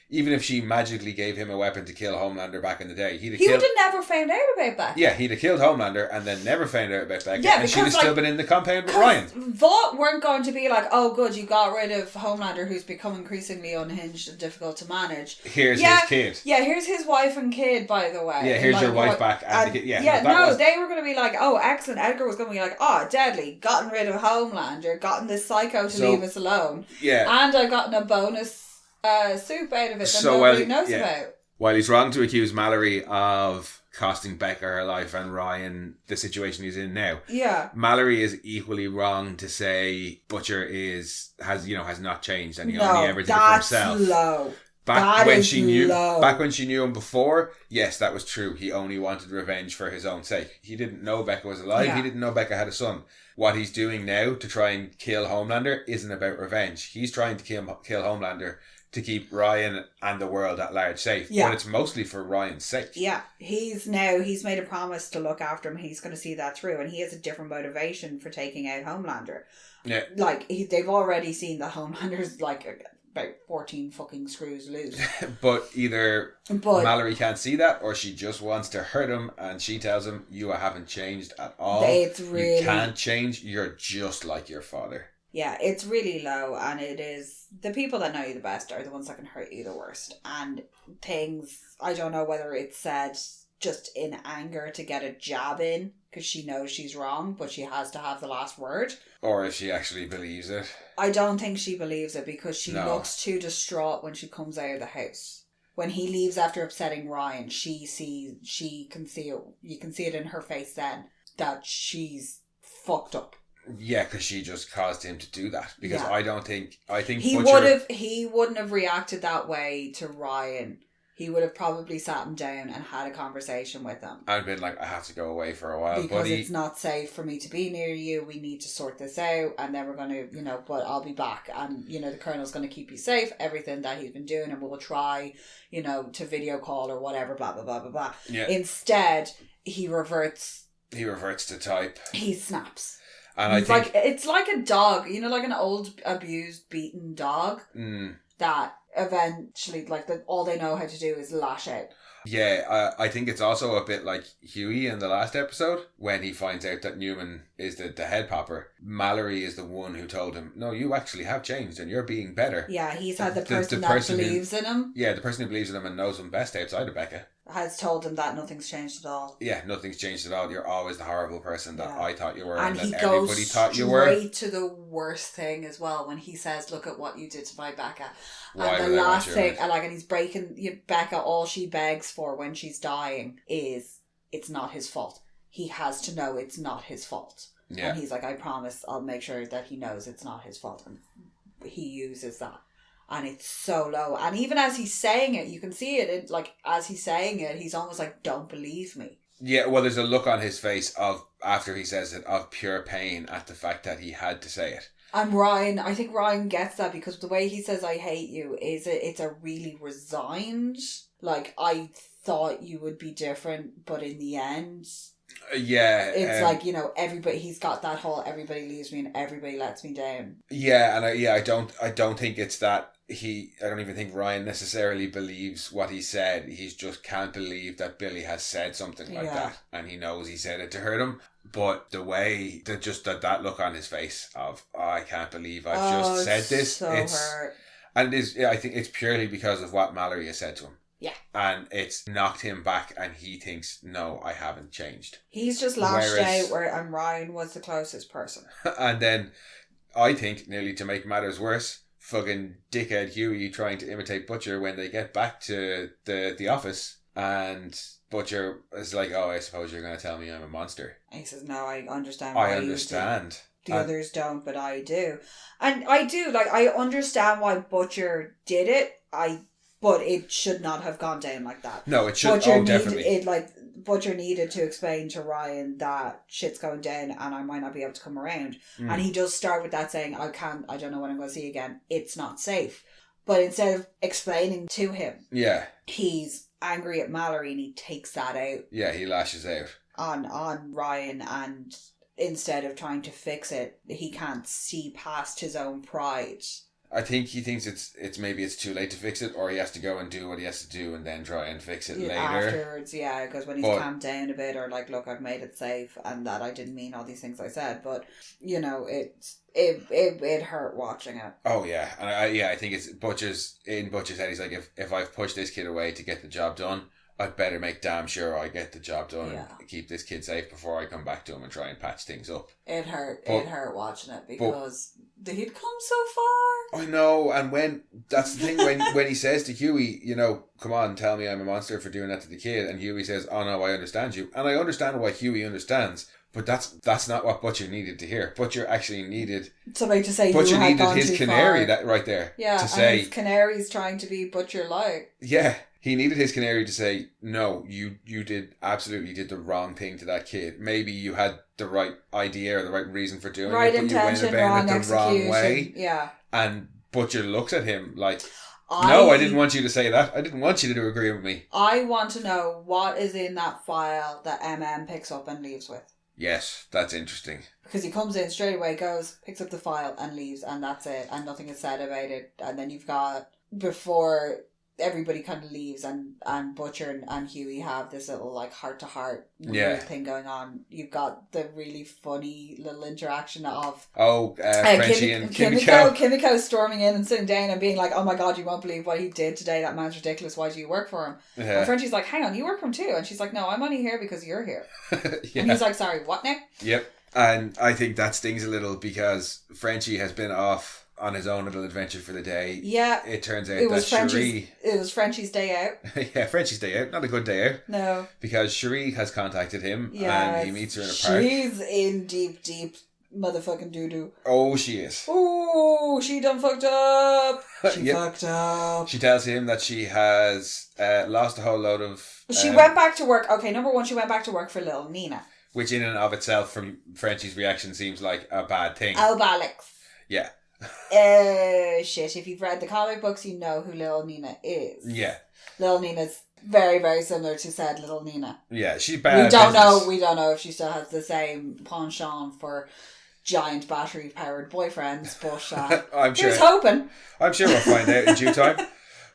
even if she magically gave him a weapon to kill Homelander back in the day, he would have never found out about Becca. Yeah, he'd have killed Homelander and then never found out about Becca. Yeah, and she'd have still been in the compound with Ryan. Vought weren't going to be like, oh good, you got rid of Homelander, who's become increasingly unhinged and difficult to manage. Here's his kid. Yeah, here's his wife and kid, by the way. Yeah, here's your wife back. And the kid. They were going to be like, oh excellent, Edgar was going to be like, oh deadly, gotten rid of Homelander, gotten this psycho to leave us alone. Yeah. And I gotten a bonus soup out of it that nobody knows about. While he's wrong to accuse Mallory of costing Becca her life and Ryan the situation he's in now, Mallory is equally wrong to say Butcher has not changed and he only ever did it for himself. Low. Back when she knew him before, yes, that was true. He only wanted revenge for his own sake. He didn't know Becca was alive. Yeah. He didn't know Becca had a son. What he's doing now to try and kill Homelander isn't about revenge. He's trying to kill Homelander to keep Ryan and the world at large safe. Yeah. But it's mostly for Ryan's sake. Yeah. He's made a promise to look after him. He's going to see that through. And he has a different motivation for taking out Homelander. Yeah. Like, they've already seen that Homelander's like about 14 fucking screws loose. But either Mallory can't see that, or she just wants to hurt him, and she tells him, you haven't changed at all. You can't change. You're just like your father. Yeah, it's really low, and it is the people that know you the best are the ones that can hurt you the worst. And things, I don't know whether it's said just in anger to get a jab in because she knows she's wrong, but she has to have the last word. Or if she actually believes it. I don't think she believes it because she looks too distraught when she comes out of the house. When he leaves after upsetting Ryan, you can see it in her face then that she's fucked up. Yeah, because she just caused him to do that. Because I think he wouldn't have reacted that way to Ryan. He would have probably sat him down and had a conversation with him. I'd been like, I have to go away for a while, because it's not safe for me to be near you. We need to sort this out, and then we're going to, but I'll be back, and the Colonel's going to keep you safe. Everything that he's been doing, and we'll try, to video call or whatever. Blah blah blah blah blah. Yeah. Instead, he reverts. He reverts to type. He snaps. And it's like a dog, like an old, abused, beaten dog that eventually, all they know how to do is lash out. Yeah, I think it's also a bit like Huey in the last episode when he finds out that Newman is the head popper. Mallory is the one who told him, no, you actually have changed and you're being better. Yeah, he's had the person that believes in him. Yeah, the person who believes in him and knows him best outside of Becca. Has told him that nothing's changed at all. Yeah, nothing's changed at all. You're always the horrible person that I thought you were and that everybody thought you were. And he goes straight to the worst thing as well when he says, look at what you did to my Becca. And the last thing, and he's breaking Becca, all she begs for when she's dying is, it's not his fault. he has to know it's not his fault. Yeah. And he's like, I promise I'll make sure that he knows it's not his fault. And he uses that. And it's so low. And even as he's saying it, you can see it, as he's saying it, he's almost like, don't believe me. Yeah, well, there's a look on his face of, after he says it, of pure pain at the fact that he had to say it. And Ryan, I think Ryan gets that because the way he says, I hate you, it's a really resigned, like, I thought you would be different, but in the end... Yeah. It's like, you know, everybody, he's got that whole everybody leaves me and everybody lets me down. Yeah, and I don't think it's that I don't even think Ryan necessarily believes what he said. He just can't believe that Billy has said something like that, and he knows he said it to hurt him. But the way that look on his face of, oh, I can't believe I've just said this. So hurt. And it is, I think it's purely because of what Mallory has said to him. Yeah. And it's knocked him back and he thinks, no, I haven't changed. He's just lashed out and Ryan was the closest person. And then I think, nearly to make matters worse, fucking dickhead Huey trying to imitate Butcher when they get back to the office, and Butcher is like, oh, I suppose you're going to tell me I'm a monster. And he says, no, I understand. I understand. The others don't, but I do. And I do, like, I understand why Butcher did it. But it should not have gone down like that. No, it should. Definitely. Butcher needed to explain to Ryan that shit's going down and I might not be able to come around. And he does start with that saying, I don't know when I'm going to see you again. It's not safe. But instead of explaining to him, he's angry at Mallory and he takes that out. Yeah, he lashes out on Ryan, and instead of trying to fix it, he can't see past his own pride. I think he thinks it's maybe it's too late to fix it, or he has to go and do what he has to do and then try and fix it later. Afterwards, because when he's calmed down a bit, or like, look, I've made it safe and that I didn't mean all these things I said, but, you know, it hurt watching it. Oh, yeah. And I think it's Butcher's head, he's like, if I've pushed this kid away to get the job done, I'd better make damn sure I get the job done and keep this kid safe before I come back to him and try and patch things up. It hurt watching it because he'd come so far. I know, and that's the thing, when he says to Huey, you know, come on, tell me I'm a monster for doing that to the kid, and Huey says, oh no, I understand you. And I understand why Huey understands, but that's not what Butcher needed to hear. Butcher actually needed somebody to say Butcher you had needed gone his too canary far. that right there. Yeah, to say his canary's trying to be Butcher-like. Yeah. He needed his canary to say, no, you did the wrong thing to that kid. Maybe you had the right idea or the right reason for doing right it, but intention, you went about it the wrong way. Yeah. And Butcher looks at him like, no, I didn't want you to say that. I didn't want you to agree with me. I want to know what is in that file that MM picks up and leaves with. Yes, that's interesting. Because he comes in straight away, goes, picks up the file and leaves, and that's it. And nothing is said about it. And then you've got, before everybody kind of leaves and Butcher and Huey have this little like heart-to-heart weird thing going on. You've got the really funny little interaction of Frenchie and Kimiko. Kimiko storming in and sitting down and being like, oh my god, you won't believe what he did today, that man's ridiculous, why do you work for him? And Frenchie's like, hang on, you work for him too? And she's like, no, I'm only here because you're here. And he's like, sorry, what now? Yep. And I think that stings a little because Frenchie has been off on his own little adventure for the day. Yeah. It turns out that Cherie... It was Frenchie's day out. Yeah, Frenchie's day out. Not a good day out. No. Because Cherie has contacted him and he meets her in a park. She's in deep motherfucking doo-doo. Oh, she is. Oh, she done fucked up. She fucked up. She tells him that she has lost a whole load of... She went back to work. Okay, number one, she went back to work for little Nina. Which in and of itself, from Frenchie's reaction, seems like a bad thing. Oh, bollocks. Yeah. Shit, if you've read the comic books, you know who Little Nina is. Yeah. Little Nina's very, very similar to said Little Nina. Yeah, she's bad. We don't know if she still has the same penchant for giant battery powered boyfriends, but here's hoping. I'm sure we'll find out in due time.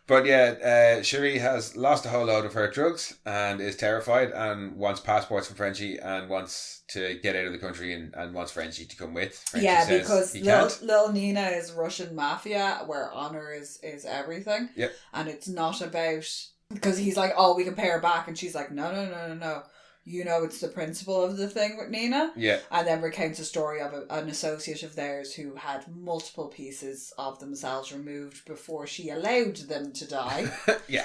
But yeah, Cherie has lost a whole load of her drugs and is terrified and wants passports from Frenchie and wants to get out of the country and wants Frenchie to come with. Frenchie because Little Nina is Russian mafia where honour is everything. Yep. And it's not about... Because he's like, oh, we can pay her back. And she's like, no. You know, it's the principle of the thing with Nina. Yeah. And then recounts a story of an associate of theirs who had multiple pieces of themselves removed before she allowed them to die. Yeah.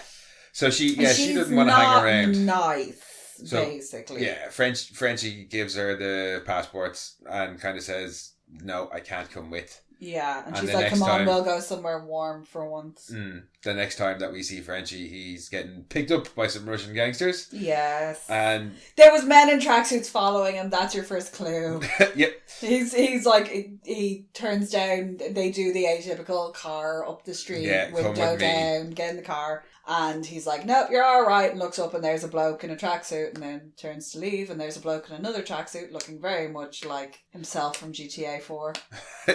So she didn't want to hang around. Nice. So, basically. Yeah, Frenchie gives her the passports and kind of says, no, I can't come with. Yeah, and she's the like, next come on, time- we'll go somewhere warm for once. The next time that we see Frenchie, he's getting picked up by some Russian gangsters. Yes. And there was men in tracksuits following him. That's your first clue. Yep. He's like, he turns down, they do the atypical car up the street, window down, get in the car. And he's like, nope, you're all right. And looks up and there's a bloke in a tracksuit, and then turns to leave. And there's a bloke in another tracksuit looking very much like himself from GTA 4.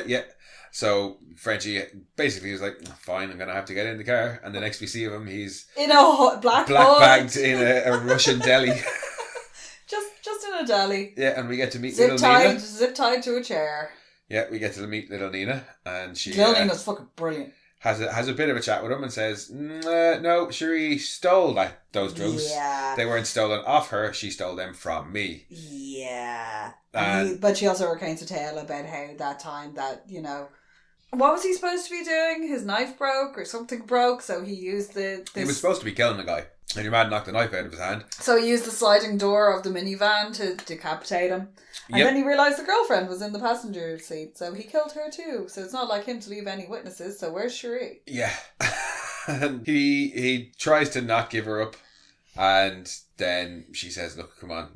Yeah. So Frenchie basically is like, fine, I'm going to have to get in the car. And the next we see of him, he's in a black bagged in a Russian deli. just in a deli. Yeah, and we get to meet little Nina. Zip tied to a chair. Yeah, we get to meet little Nina. And little Nina's fucking brilliant. Has a bit of a chat with him and says, no, Cherie stole those drugs. Yeah. They weren't stolen off her, she stole them from me. Yeah. But she also recounts a tale about how that time that, what was he supposed to be doing? His knife broke or something broke, so he used He was supposed to be killing the guy, and your man knocked the knife out of his hand. So he used the sliding door of the minivan to decapitate him. And then he realised the girlfriend was in the passenger seat, so he killed her too. So it's not like him to leave any witnesses, so where's Cherie? Yeah. And he tries to not give her up, and then she says, look, come on,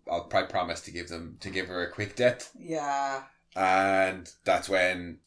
I'll probably promise to give her a quick death. Yeah. And that's when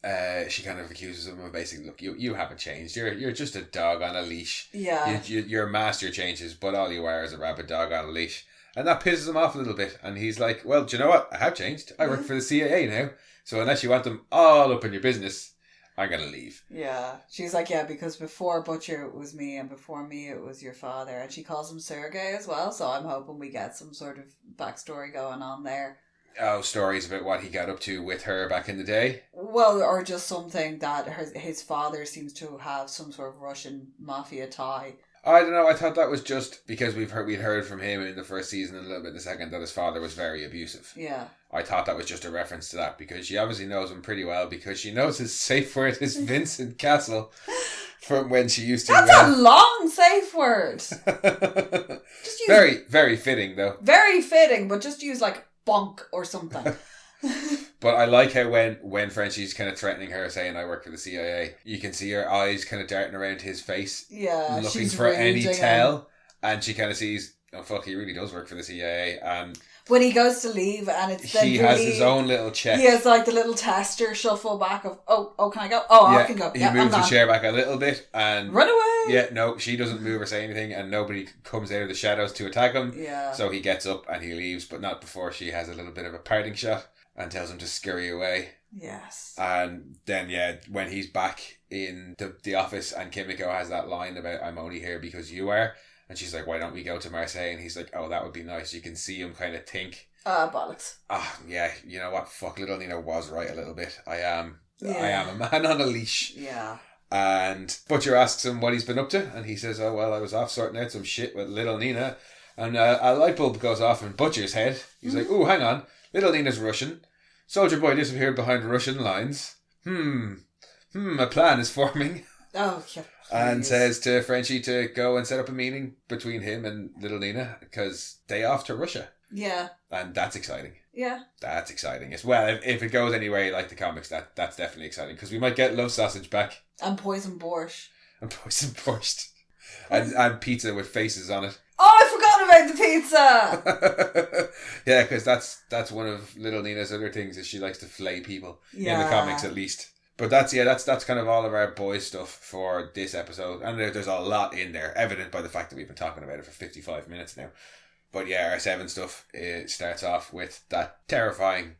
she kind of accuses him of basically, look, you haven't changed. You're just a dog on a leash. Yeah. Your master changes, but all you are is a rabid dog on a leash. And that pisses him off a little bit. And he's like, well, do you know what? I have changed. I work for the CIA now. So unless you want them all up in your business, I'm going to leave. Yeah. She's like, yeah, because before Butcher it was me, and before me it was your father. And she calls him Sergei as well. So I'm hoping we get some sort of backstory going on there. Oh, stories about what he got up to with her back in the day? Well, or just something that his father seems to have some sort of Russian mafia tie. I don't know. I thought that was just because we'd heard from him in the first season and a little bit in the second that his father was very abusive. Yeah. I thought that was just a reference to that because she obviously knows him pretty well because she knows his safe word is Vincent Castle from when she used to... That's a long safe word. Just use, very, very fitting though. Very fitting, but just use like bonk or something. But I like how when Frenchie's kind of threatening her, saying I work for the CIA, you can see her eyes kind of darting around his face, looking she's for any reading tell, and she kind of sees, oh fuck, he really does work for the CIA, and when he goes to leave, and it's then he has his own little check. He has like the little tester shuffle back of oh can I go? Oh, I can go. He moves the chair back a little bit and run away. Yeah, no, she doesn't move or say anything, and nobody comes out of the shadows to attack him. Yeah. So he gets up and he leaves, but not before she has a little bit of a parting shot and tells him to scurry away. Yes. And then, when he's back in the office and Kimiko has that line about, I'm only here because you are. And she's like, why don't we go to Marseille? And he's like, oh, that would be nice. You can see him kind of think. Bollocks. Yeah, you know what? Fuck, little Nina was right a little bit. I am a man on a leash. Yeah. And Butcher asks him what he's been up to. And he says, oh, well, I was off sorting out some shit with little Nina. And a light bulb goes off in Butcher's head. He's like, oh, hang on. Little Nina's Russian. Soldier Boy disappeared behind Russian lines. A plan is forming. Oh, yeah. And says to Frenchie to go and set up a meeting between him and little Nina because they off to Russia. Yeah. And that's exciting. Yeah. That's exciting as well. If it goes anywhere like the comics, that's definitely exciting because we might get Love Sausage back. And Poison Borscht. And pizza with faces on it. Oh, I forgot about the pizza! Yeah, because that's one of little Nina's other things is she likes to flay people. In the comics at least. But that's kind of all of our boys stuff for this episode. And there's a lot in there, evident by the fact that we've been talking about it for 55 minutes now. But yeah, our 7 stuff, it starts off with that terrifying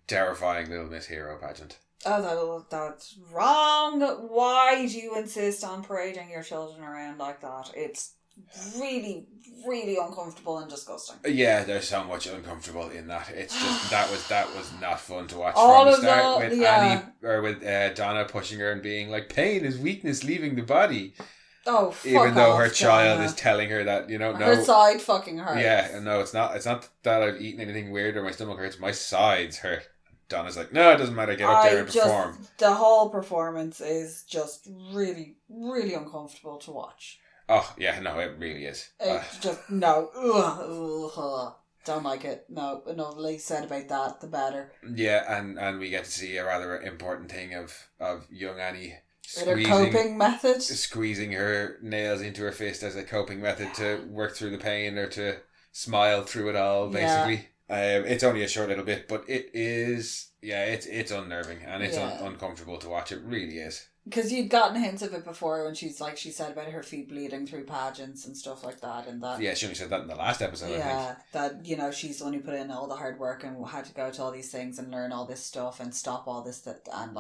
Little Miss Hero pageant. Oh, that's wrong. Why do you insist on parading your children around like that? It's really, really uncomfortable and disgusting. Yeah, there's so much uncomfortable in that. It's just that was not fun to watch all from the of start that, with Annie or with Donna pushing her and being like, pain is weakness leaving the body. Oh, fuck even though off, her child Donna. is telling her that, no. Her side fucking hurts. Yeah, and no, it's not that I've eaten anything weird or my stomach hurts. My sides hurt. Donna's like, no, it doesn't matter. Get up there and perform. The whole performance is just really, really uncomfortable to watch. Oh, yeah, no, it really is. It's just, no. Ugh. Don't like it. No, enough said about that, the better. Yeah, and we get to see a rather important thing of young Annie her coping method. Squeezing her nails into her fist as a coping method to work through the pain or to smile through it all, basically. Yeah. It's only a short little bit, but it is, it's unnerving and it's uncomfortable to watch. It really is. Because you'd gotten hints of it before when she said about her feet bleeding through pageants and stuff like that. And that. Yeah, she only said that in the last episode, I think. Yeah, that, she's only put in all the hard work and had to go to all these things and learn all this stuff and stop all this and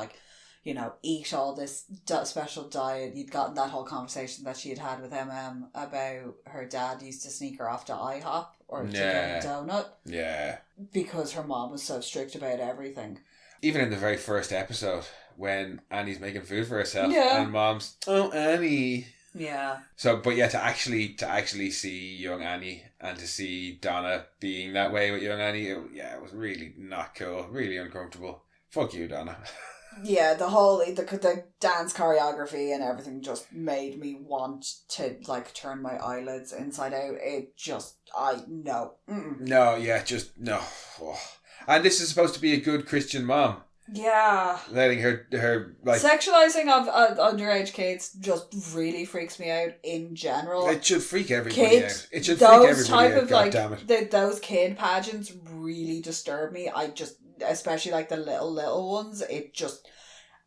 eat all this special diet. You'd gotten that whole conversation that she had with about her dad used to sneak her off to IHOP or to get a donut. Yeah. Because her mom was so strict about everything. Even in the very first episode, when Annie's making food for herself, and Mom's, oh, Annie. Yeah. So, but yeah, to actually see young Annie and to see Donna being that way with young Annie, it was really not cool, really uncomfortable. Fuck you, Donna. Yeah, the whole the dance choreography and everything just made me want to turn my eyelids inside out. It just no. Mm-mm. No, no. Oh. And this is supposed to be a good Christian mom. Yeah. Letting her sexualizing of underage kids just really freaks me out in general. It should freak everybody out. It should freak everybody out. God damn it. Those kid pageants really disturb me. Especially the little ones.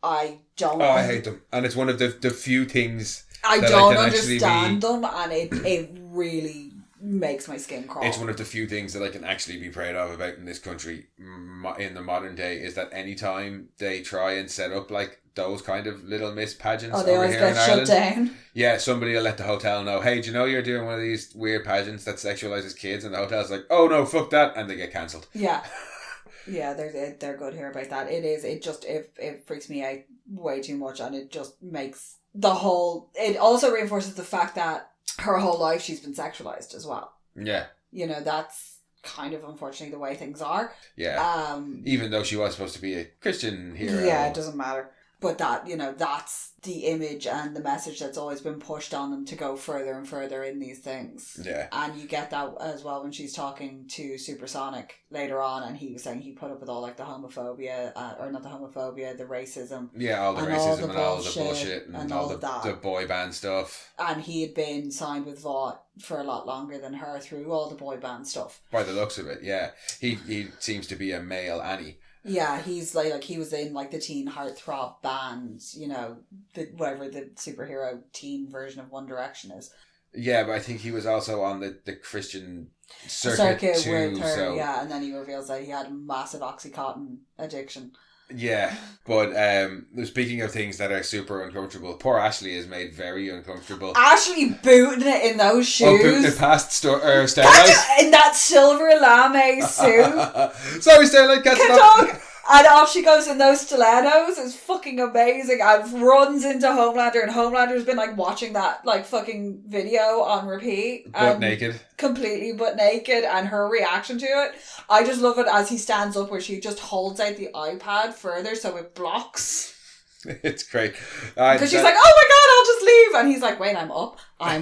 I don't. Oh, I hate them, and it's one of the few things I don't understand them, and it really makes my skin crawl. It's one of the few things that I can actually be proud of about in this country in the modern day is that anytime they try and set up those kind of Little Miss pageants they over always here in get Ireland, shut down. Yeah, somebody will let the hotel know, hey, do you know you're doing one of these weird pageants that sexualizes kids, and the hotel's like, oh no, fuck that, and they get cancelled. Yeah. Yeah, they're good here about that. It freaks me out way too much, and it just makes it also reinforces the fact that her whole life she's been sexualized as well. Yeah. That's kind of unfortunately the way things are. Yeah. Even though she was supposed to be a Christian hero. Yeah, it doesn't matter. But that's the image and the message that's always been pushed on them to go further and further in these things. Yeah. And you get that as well when she's talking to Supersonic later on, and he was saying he put up with all the homophobia, or not the homophobia, the racism. Yeah, all the racism and all the bullshit and all the boy band stuff. And he had been signed with Vought for a lot longer than her through all the boy band stuff. By the looks of it, yeah. He seems to be a male Annie. Yeah, he's he was in the teen heartthrob band, whatever the superhero teen version of One Direction is. Yeah, but I think he was also on the Christian circuit too, with her, so... yeah, and then he reveals that he had a massive Oxycontin addiction. Yeah, but speaking of things that are super uncomfortable, poor Ashley is made very uncomfortable. Ashley booting it in those shoes. Oh, booting it past Starlight. In that silver lame suit. Sorry, Starlight, can't talk. And off she goes in those stilettos. It's fucking amazing. And runs into Homelander, and Homelander's been watching that fucking video on repeat. Butt naked. Completely butt naked, and her reaction to it. I just love it as he stands up where she just holds out the iPad further so it blocks. It's great. Because she's like, oh my god, I'll just leave. And he's like, wait, I'm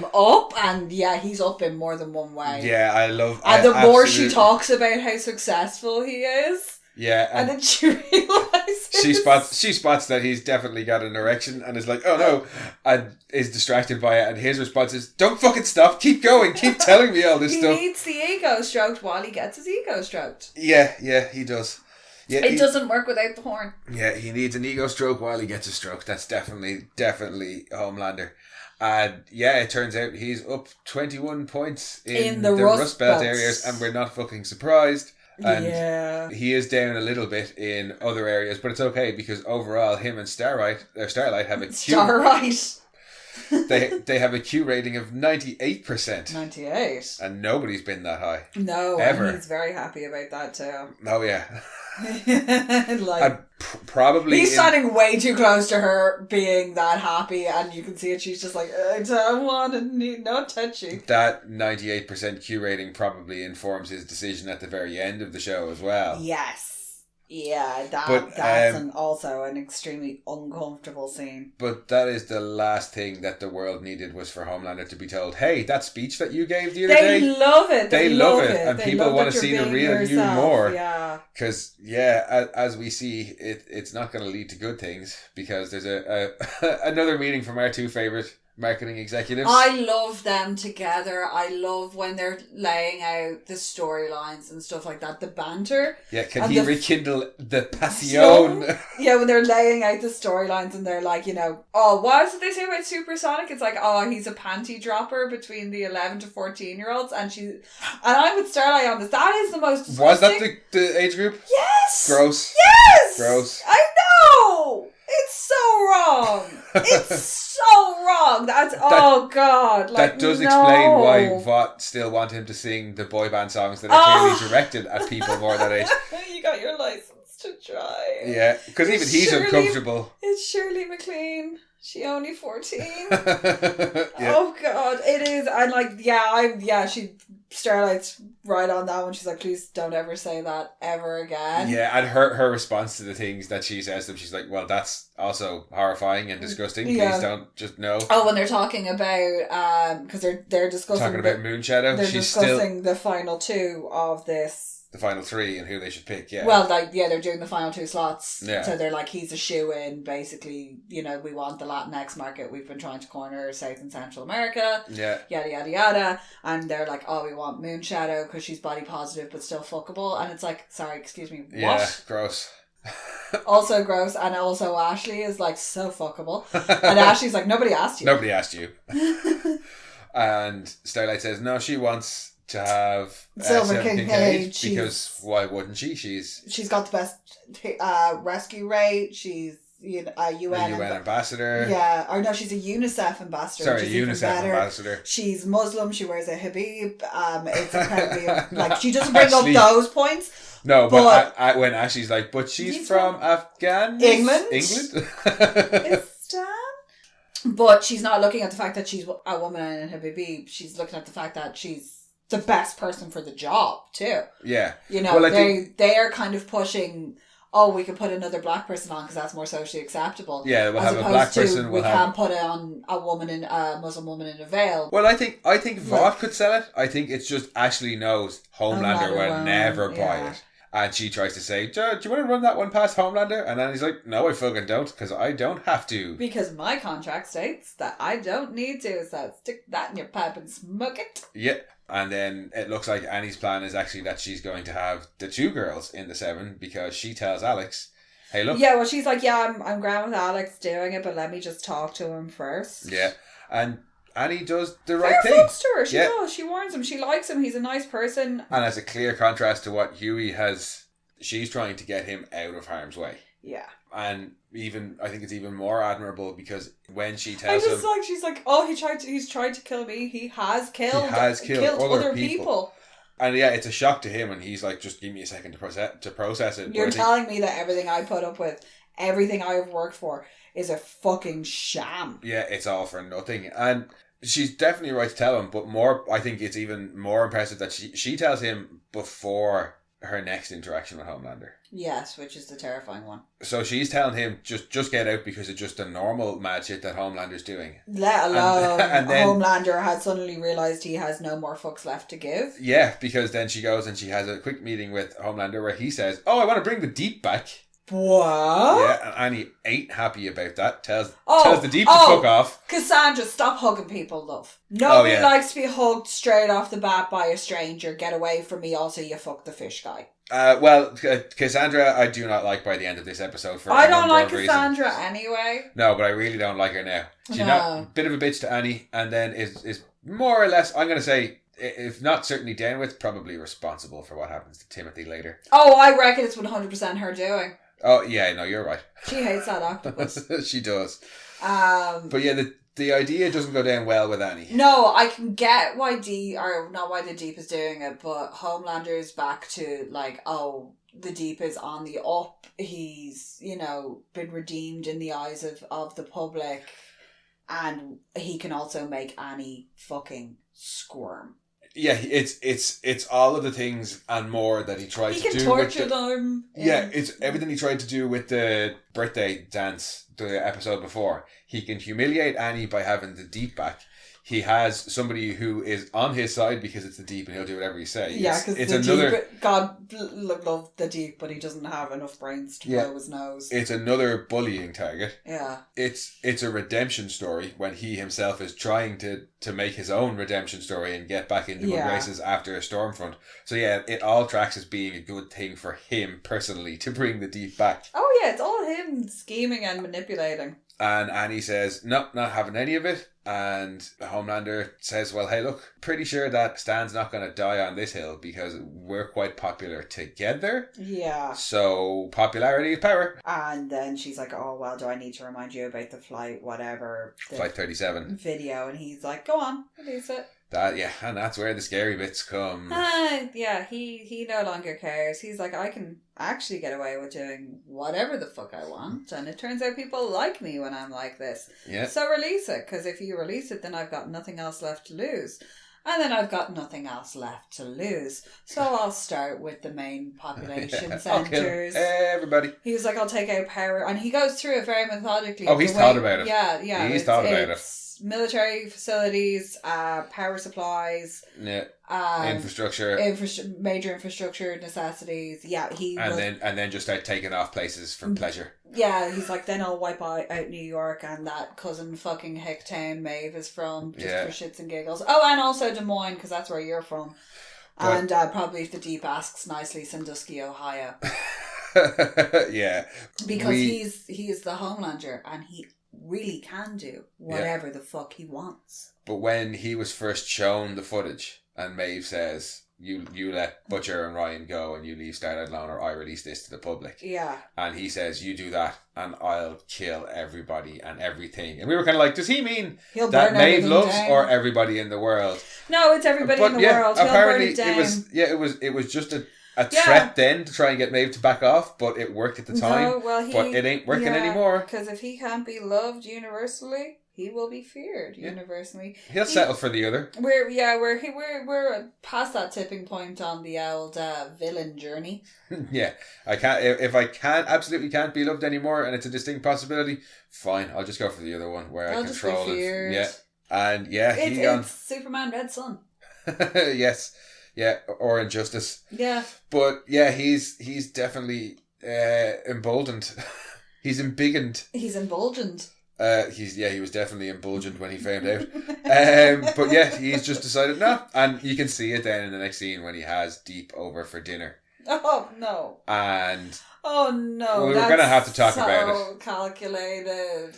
up. And yeah, he's up in more than one way. Yeah, I love... And the more she talks about how successful he is... Yeah, and then she realizes she spots that he's definitely got an erection and is like, oh no, and is distracted by it, and his response is, don't fucking stop, keep going, keep telling me all this stuff. He needs the ego stroked while he gets his ego stroked. Yeah, he does. Yeah, it doesn't work without the horn. Yeah, he needs an ego stroke while he gets a stroke. That's definitely Homelander. And yeah, it turns out he's up 21 points in the Rust Belt areas, and we're not fucking surprised. And he is down a little bit in other areas, but it's okay because overall, him and Starlight have a Q. they have a Q rating of 98%. 98. And nobody's been that high. No, ever. And he's very happy about that too. Oh yeah. Probably he's standing way too close to her being that happy, and you can see it. She's just like, I don't want to need no touchy. That 98% Q rating probably informs his decision at the very end of the show as well. Yes. Yeah, But, that's also an extremely uncomfortable scene. But that is the last thing that the world needed, was for Homelander to be told, hey, that speech that you gave the other day. They love it. They love it. And They people want to see the real you more. Yeah. Because, as we see, it's not going to lead to good things, because there's another meeting from our two favourite marketing executives. I love them together. I love when they're laying out the storylines and stuff like that. The banter. Yeah, can he rekindle the passion? Yeah, when they're laying out the storylines and they're like, what did they say about Supersonic? It's like, he's a panty dropper between the 11 to 14-year-olds, and I'm with Starlight on this. That is the most disgusting. Was that the age group? Yes. Gross. Yes. Gross. I know. It's so wrong. It's so wrong. God. That does explain why Vought still want him to sing the boy band songs that are clearly directed at people more that age. You got your license to try. Yeah, because even he's uncomfortable. It's Shirley MacLaine. She only 14. Yeah. Oh God, it is. I'm Starlight's right on that one. She's like, please don't ever say that ever again. Yeah, and her response to the things that she says to them, she's like, well, that's also horrifying and disgusting. Please don't just know. Oh, when they're talking about because they're discussing about Moonshadow. They're discussing the final two of this. The final three and who they should pick, yeah. Well, they're doing the final two slots. Yeah. So they're like, he's a shoe-in, basically, we want the Latinx market. We've been trying to corner South and Central America. Yeah. Yada, yada, yada. And they're like, we want Moonshadow because she's body positive but still fuckable. And it's like, sorry, excuse me, what? Yeah, gross. Also gross. And also Ashley is like, so fuckable. And Ashley's like, nobody asked you. Nobody asked you. And Starlight says, no, she wants to have Silver Kincaid, because why wouldn't she? She's got the best rescue rate. She's a UN ambassador. Yeah, or no, she's a UNICEF ambassador. Sorry, UNICEF ambassador. She's Muslim. She wears a hijab. It's incredibly she doesn't bring up those points. No, but when Ashley's like, but she's from England. But she's not looking at the fact that she's a woman and a hijab. She's looking at the fact that she's the best person for the job too. Yeah. They are kind of pushing, we could put another black person on because that's more socially acceptable. Yeah, we'll have a black person. We can't put it on a Muslim woman in a veil. Well, I think Vought could sell it. I think it's just Ashley knows Homelander will never buy it. And she tries to say, do you want to run that one past Homelander? And then he's like, no, I fucking don't, because I don't have to. Because my contract states that I don't need to, so stick that in your pipe and smoke it. Yeah. And then it looks like Annie's plan is actually that she's going to have the two girls in the 7 because she tells Alex, hey, look. Yeah, well, she's like, I'm grand with Alex doing it, but let me just talk to him first. Yeah. And Annie does the right thing. Fucks to her. She does. She warns him. She likes him. He's a nice person. And as a clear contrast to what Huey has, she's trying to get him out of harm's way. Yeah. And I think it's even more admirable because when she tells him, she's like, he's tried to kill me. He has killed other people. And yeah, it's a shock to him, and he's like, just give me a second to process it. You're telling me that everything I put up with, everything I've worked for, is a fucking sham. Yeah, it's all for nothing. And she's definitely right to tell him, but I think it's even more impressive that she tells him before her next interaction with Homelander. Yes, which is the terrifying one. So she's telling him just get out because it's just the normal mad shit that Homelander's doing. Let alone and then, Homelander has suddenly realised he has no more fucks left to give. Yeah, because then she goes and she has a quick meeting with Homelander where he says, I want to bring the Deep back. What? Yeah, and Annie ain't happy about that. Tells the Deep to fuck off. Cassandra, stop hugging people, love. Nobody likes to be hugged straight off the bat by a stranger. Get away from me. Also, you fuck the fish guy. Well, Cassandra, I do not like by the end of this episode. I don't like Cassandra anyway. No, but I really don't like her now. She's not a bit of a bitch to Annie, and then is more or less, I'm going to say, if not certainly down with, probably responsible for what happens to Timothy later. Oh, I reckon it's 100% her doing. Oh, yeah, no, you're right. She hates that octopus. She does. But yeah, the idea doesn't go down well with Annie. No, I can get why not why the Deep is doing it, but Homelander's back to like, the Deep is on the up. He's, been redeemed in the eyes of the public, and he can also make Annie fucking squirm. Yeah, it's all of the things and more that he tried He to can do. torture them. Yeah, it's everything he tried to do with the birthday dance, the episode before. He can humiliate Annie by having the Deep back. He has somebody who is on his side because it's the Deep and he'll do whatever you say. Yeah, because it's the another Deep, God love the Deep, but he doesn't have enough brains to blow his nose. It's another bullying target. Yeah. It's a redemption story when he himself is trying to make his own redemption story and get back into good graces after a Stormfront. So yeah, it all tracks as being a good thing for him personally to bring the Deep back. Oh yeah, it's all him scheming and manipulating. And Annie says, nope, not having any of it. And Homelander says, well, hey, look, pretty sure that Stan's not going to die on this hill because we're quite popular together. Yeah. So popularity is power. And then she's like, oh, well, do I need to remind you about the flight, whatever. Flight 37. Video. And he's like, go on, release it. And that's where the scary bits come. Yeah, he no longer cares. He's like, I can actually get away with doing whatever the fuck I want, and it turns out people like me when I'm like this. Yeah. So release it, because if you release it, then I've got nothing else left to lose. And then I've got nothing else left to lose. So I'll start with the main population centres. Everybody. He was like, I'll take out power. And he goes through it very methodically. Oh, he's thought about it. Yeah. He's thought about it. Military facilities, power supplies, infrastructure, major infrastructure necessities. Yeah, and then just start taking off places for pleasure. Yeah, he's like, then I'll wipe out New York and that cousin fucking Hicktown Maeve is from, just for shits and giggles. Oh, and also Des Moines, because that's where you're from. And probably if the Deep asks nicely, Sandusky, Ohio. Yeah, because he is the Homelander, and he really can do whatever the fuck he wants. But when he was first shown the footage and Maeve says, you let Butcher and Ryan go and you leave Starlight alone or I release this to the public. Yeah. And he says, you do that and I'll kill everybody and everything. And we were kind of like, does he mean that Maeve loves down, or everybody in the world? No, it's everybody in the world. Apparently it was just a threat then to try and get Maeve to back off, but it worked at the time. But it ain't working anymore. Because if he can't be loved universally, he will be feared universally. He'll settle for the other. We're past that tipping point on the old villain journey. Yeah, I can't. If I absolutely can't be loved anymore, and it's a distinct possibility, fine. I'll just go for the other one where I control it. Yeah, and it's Superman Red Sun. Yes. Yeah, or Injustice. Yeah. But yeah, he's definitely emboldened. He's embiggened. He's emboldened. He was definitely emboldened when he found out. But yeah, he's just decided no. And you can see it then in the next scene when he has Deep over for dinner. Oh no. And we're gonna have to talk about it. So calculated.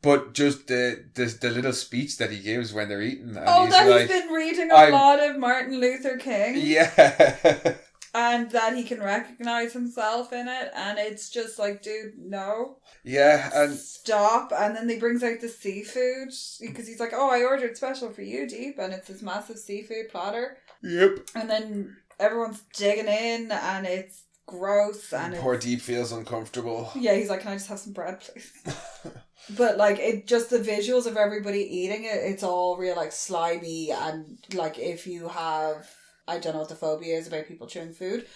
But just the little speech that he gives when they're eating. And he's been reading a lot of Martin Luther King. Yeah. And that he can recognise himself in it. And it's just like, dude, no. Yeah. And stop. And then he brings out the seafood. Because he's like, oh, I ordered special for you, Deep. And it's this massive seafood platter. Yep. And then everyone's digging in. And it's gross. And poor Deep feels uncomfortable. Yeah, he's like, can I just have some bread, please? But like it just the visuals of everybody eating it, it's all real like slimy, and like if you have, I don't know what the phobia is about people chewing food.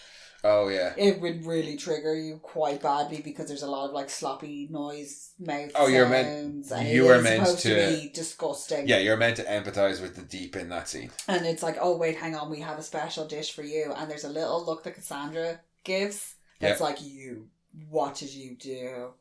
Oh yeah. It would really trigger you quite badly because there's a lot of like sloppy noise, mouth sounds. You were meant supposed to be disgusting. Yeah, you're meant to empathise with the Deep in that scene. And it's like, oh wait, hang on, we have a special dish for you, and there's a little look that Cassandra gives that's like, what did you do?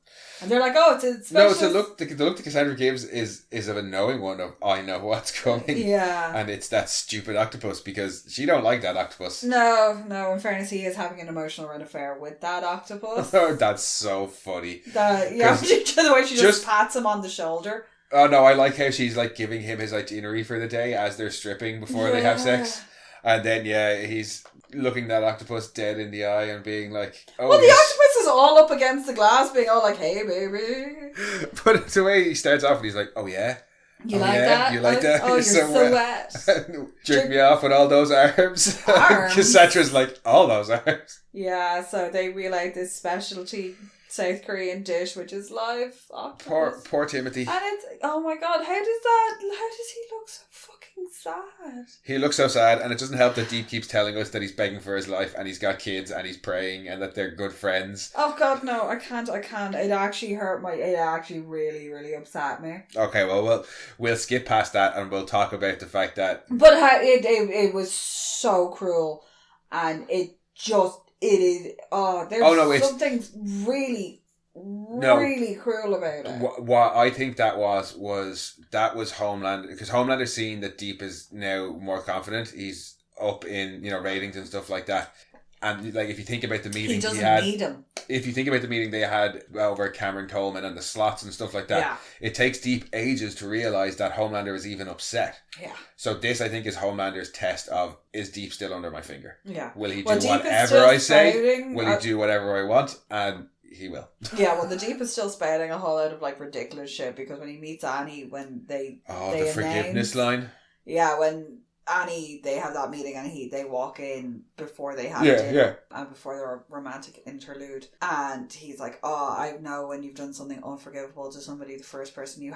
And they're like, oh, it's a special... No, it's a look. The look that Cassandra gives is of a knowing one of, I know what's coming. Yeah. And it's that stupid octopus because she don't like that octopus. No, in fairness, he is having an emotional affair with that octopus. Oh, that's so funny. The way she just pats him on the shoulder. Oh no, I like how she's like giving him his itinerary for the day as they're stripping before they have sex. And then, he's looking that octopus dead in the eye and being like, oh. Well, the octopus is all up against the glass being all like, hey, baby. But the way he starts off and he's like, oh, yeah. You like that? You like that? Oh, you're so wet. Jerk me off with all those arms. Cassandra's like, all those arms. Yeah, so they wheel out this specialty South Korean dish, which is live octopus. Poor Timothy. And it's, oh my god, how does he look so fucking sad? He looks so sad, and it doesn't help that Deep keeps telling us that he's begging for his life, and he's got kids, and he's praying, and that they're good friends. Oh god, no, I can't. It actually it actually really, really upset me. Okay, well, we'll skip past that, and we'll talk about the fact that... But it was so cruel, and it is, there's something really, really cruel about it. What I think that was Homelander, because Homelander's seeing that Deep is now more confident. He's up in, ratings and stuff like that. And like, if you think about the meeting, he doesn't need him. If you think about the meeting they had over Cameron Coleman and the slots and stuff like that, it takes Deep ages to realise that Homelander is even upset. Yeah. So this, I think, is Homelander's test of, is Deep still under my finger? Yeah. Will he do whatever I say? Will he do whatever I want? And he will. Yeah, well, the Deep is still spouting a whole lot of like ridiculous shit, because when he meets Annie, when they the forgiveness line. Yeah, when Annie, they have that meeting and they walk in before they have dinner and before their romantic interlude, and he's like, "Oh, I know when you've done something unforgivable to somebody, the first person you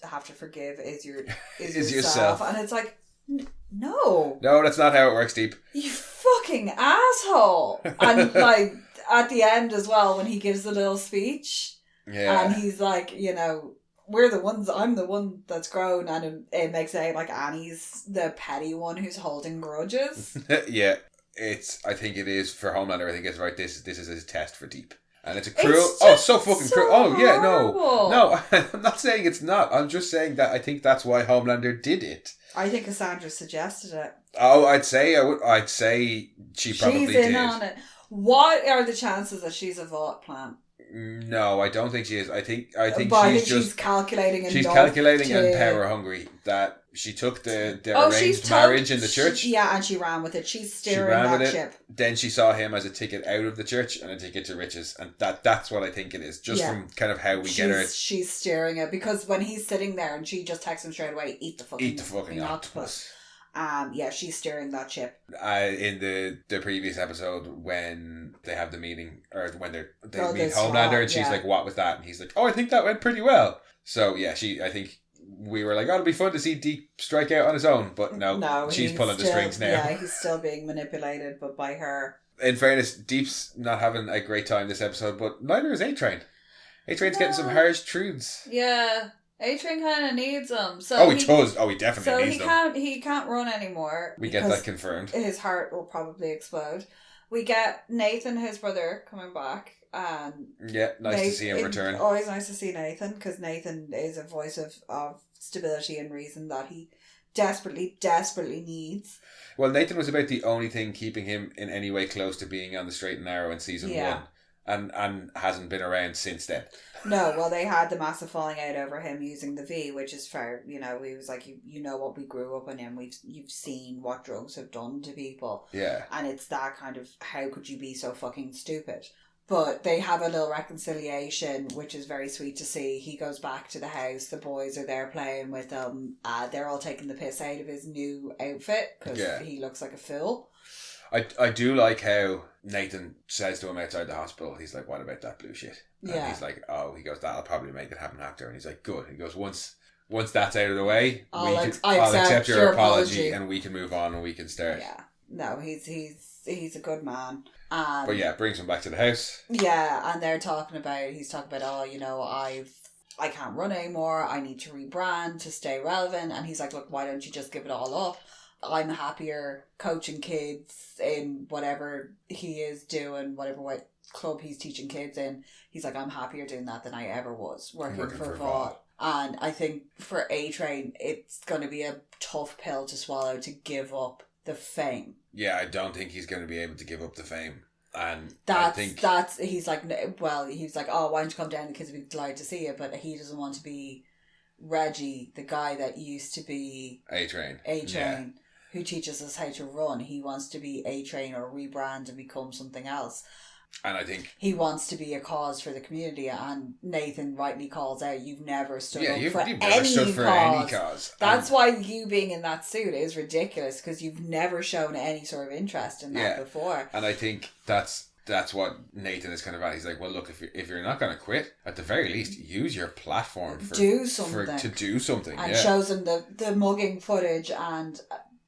have to forgive is yourself." And it's like, no, that's not how it works, Deep. You fucking asshole. And like at the end as well, when he gives the little speech, and he's like, we're the ones, I'm the one that's grown, and it makes it like Annie's the petty one who's holding grudges. Yeah, I think it is for Homelander. I think it's right. This is his test for Deep. And it's a cruel, so fucking cruel. Oh yeah, no, I'm not saying it's not. I'm just saying that I think that's why Homelander did it. I think Cassandra suggested it. Oh, I'd say she probably did. She's in on it. What are the chances that she's a Vought plant? No, I don't think she is. I think she's calculating. She's calculating and power hungry. That she took the arranged marriage in the church. Yeah, and she ran with it. She's steering that ship. Then she saw him as a ticket out of the church and a ticket to riches, and that's what I think it is. Just from kind of how we get her. She's steering it, because when he's sitting there and she just texts him straight away, eat the fucking octopus. She's steering that ship. In the previous episode, when they have the meeting, or when they meet Homelander, and she's like, "What was that?" And he's like, "Oh, I think that went pretty well." So I think we were like, "Oh, it'll be fun to see Deep strike out on his own," but no, she's pulling the strings now. Yeah, he's still being manipulated, but by her. In fairness, Deep's not having a great time this episode, but neither is A-Train. A-Train's getting some harsh truths. Yeah. A-Train kind of needs him. So he does. Oh, he definitely needs them. So he can't run anymore. We get that confirmed. His heart will probably explode. We get Nathan, his brother, coming back. And nice to see him return. Always nice to see Nathan, because Nathan is a voice of stability and reason that he desperately, desperately needs. Well, Nathan was about the only thing keeping him in any way close to being on the straight and narrow in season 1. And hasn't been around since then. No, well, they had the massive falling out over him using the V, which is fair. He was like, you know what we grew up on him. You've seen what drugs have done to people. Yeah. And it's that kind of, how could you be so fucking stupid? But they have a little reconciliation, which is very sweet to see. He goes back to the house. The boys are there playing with him. They're all taking the piss out of his new outfit, because he looks like a fool. I do like how Nathan says to him outside the hospital, he's like, "What about that blue shit?" And he's like, "Oh," he goes, "That'll probably make it happen, actor." And he's like, "Good." He goes, Once that's out of the way, I'll accept your apology, and we can move on and we can start. Yeah. No, he's a good man. But brings him back to the house. Yeah, and he's talking about, I can't run anymore. I need to rebrand to stay relevant. And he's like, "Look, why don't you just give it all up? I'm happier coaching kids in whatever he is doing, what club he's teaching kids in." He's like, "I'm happier doing that than I ever was working for Vought." And I think for A-Train, it's going to be a tough pill to swallow to give up the fame. Yeah, I don't think he's going to be able to give up the fame. And he's like, "Oh, why don't you come down? The kids would be delighted to see you." But he doesn't want to be Reggie, the guy that used to be A-Train. Who teaches us how to run. He wants to be A-Train or rebrand and become something else. And I think he wants to be a cause for the community, and Nathan rightly calls out, "You've never stood up for any cause. That's why you being in that suit is ridiculous, because you've never shown any sort of interest in that before." And I think that's that's what Nathan is kind of at. He's like, well, look, if you're not going to quit, at the very least, use your platform to do something. And shows him the mugging footage and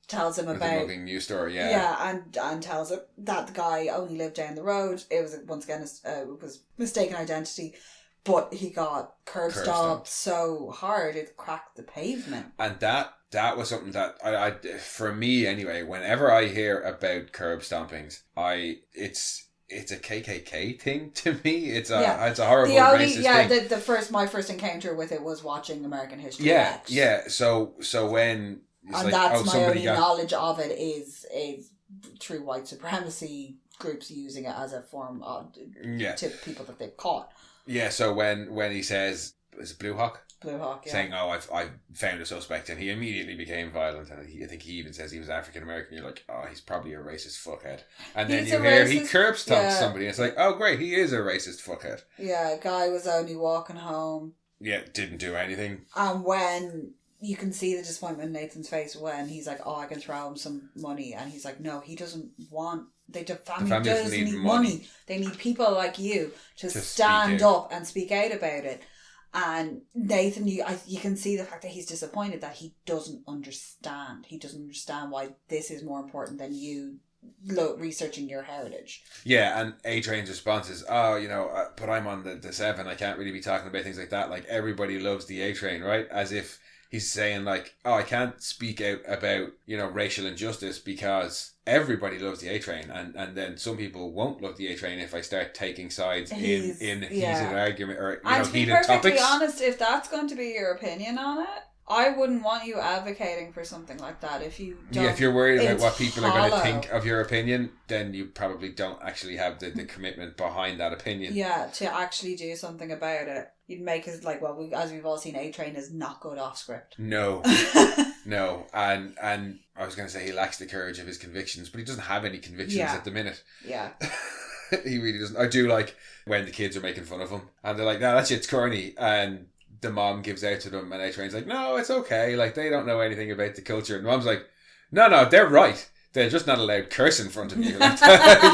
tells him about the mugging news story. And tells him that the guy only lived down the road. It was once again it was mistaken identity, but he got curb stomped so hard it cracked the pavement. And that was something that I for me anyway, whenever I hear about curb stompings, it's a KKK thing to me. It's a horrible racist thing. My first encounter with it was watching American History X. Yeah. So when it's and that's my only knowledge of it is through white supremacy groups using it as a form of to people that they've caught. Yeah. So when he says, is it Blue Hawk? Blue Hawk, yeah. Saying, I found a suspect, and he immediately became violent, and I think he even says he was African American. You're like, oh, he's probably a racist fuckhead. And then you hear he curb stomps somebody, and it's like, oh great, he is a racist fuckhead. Yeah, guy was only walking home. Yeah, didn't do anything. And when you can see the disappointment in Nathan's face when he's like, oh, I can throw him some money, and he's like, no, he doesn't want. The family doesn't need money. They need people like you to stand up and speak out about it. And Nathan, you can see the fact that he's disappointed that he doesn't understand. He doesn't understand why this is more important than you researching your heritage. Yeah, and A-Train's response is, but I'm on the 7. I can't really be talking about things like that. Like, everybody loves the A-Train, right? As if he's saying like, oh, I can't speak out about, racial injustice because everybody loves the A-Train, and then some people won't love the A-Train if I start taking sides in heated argument or heated topics. And to be perfectly honest, if that's going to be your opinion on it, I wouldn't want you advocating for something like that if you don't. Yeah, if you're worried about what people are going to think of your opinion, then you probably don't actually have the commitment behind that opinion. Yeah, to actually do something about it. You'd make it like, well, as we've all seen, A-Train is not good off script. No. No. And I was going to say he lacks the courage of his convictions, but he doesn't have any convictions at the minute. Yeah. He really doesn't. I do like when the kids are making fun of him and they're like, no, that shit's corny. And the mom gives out to them and A-Train's like, no, it's okay. Like, they don't know anything about the culture. And the mom's like, no, they're right. They're just not allowed curse in front of you. Like,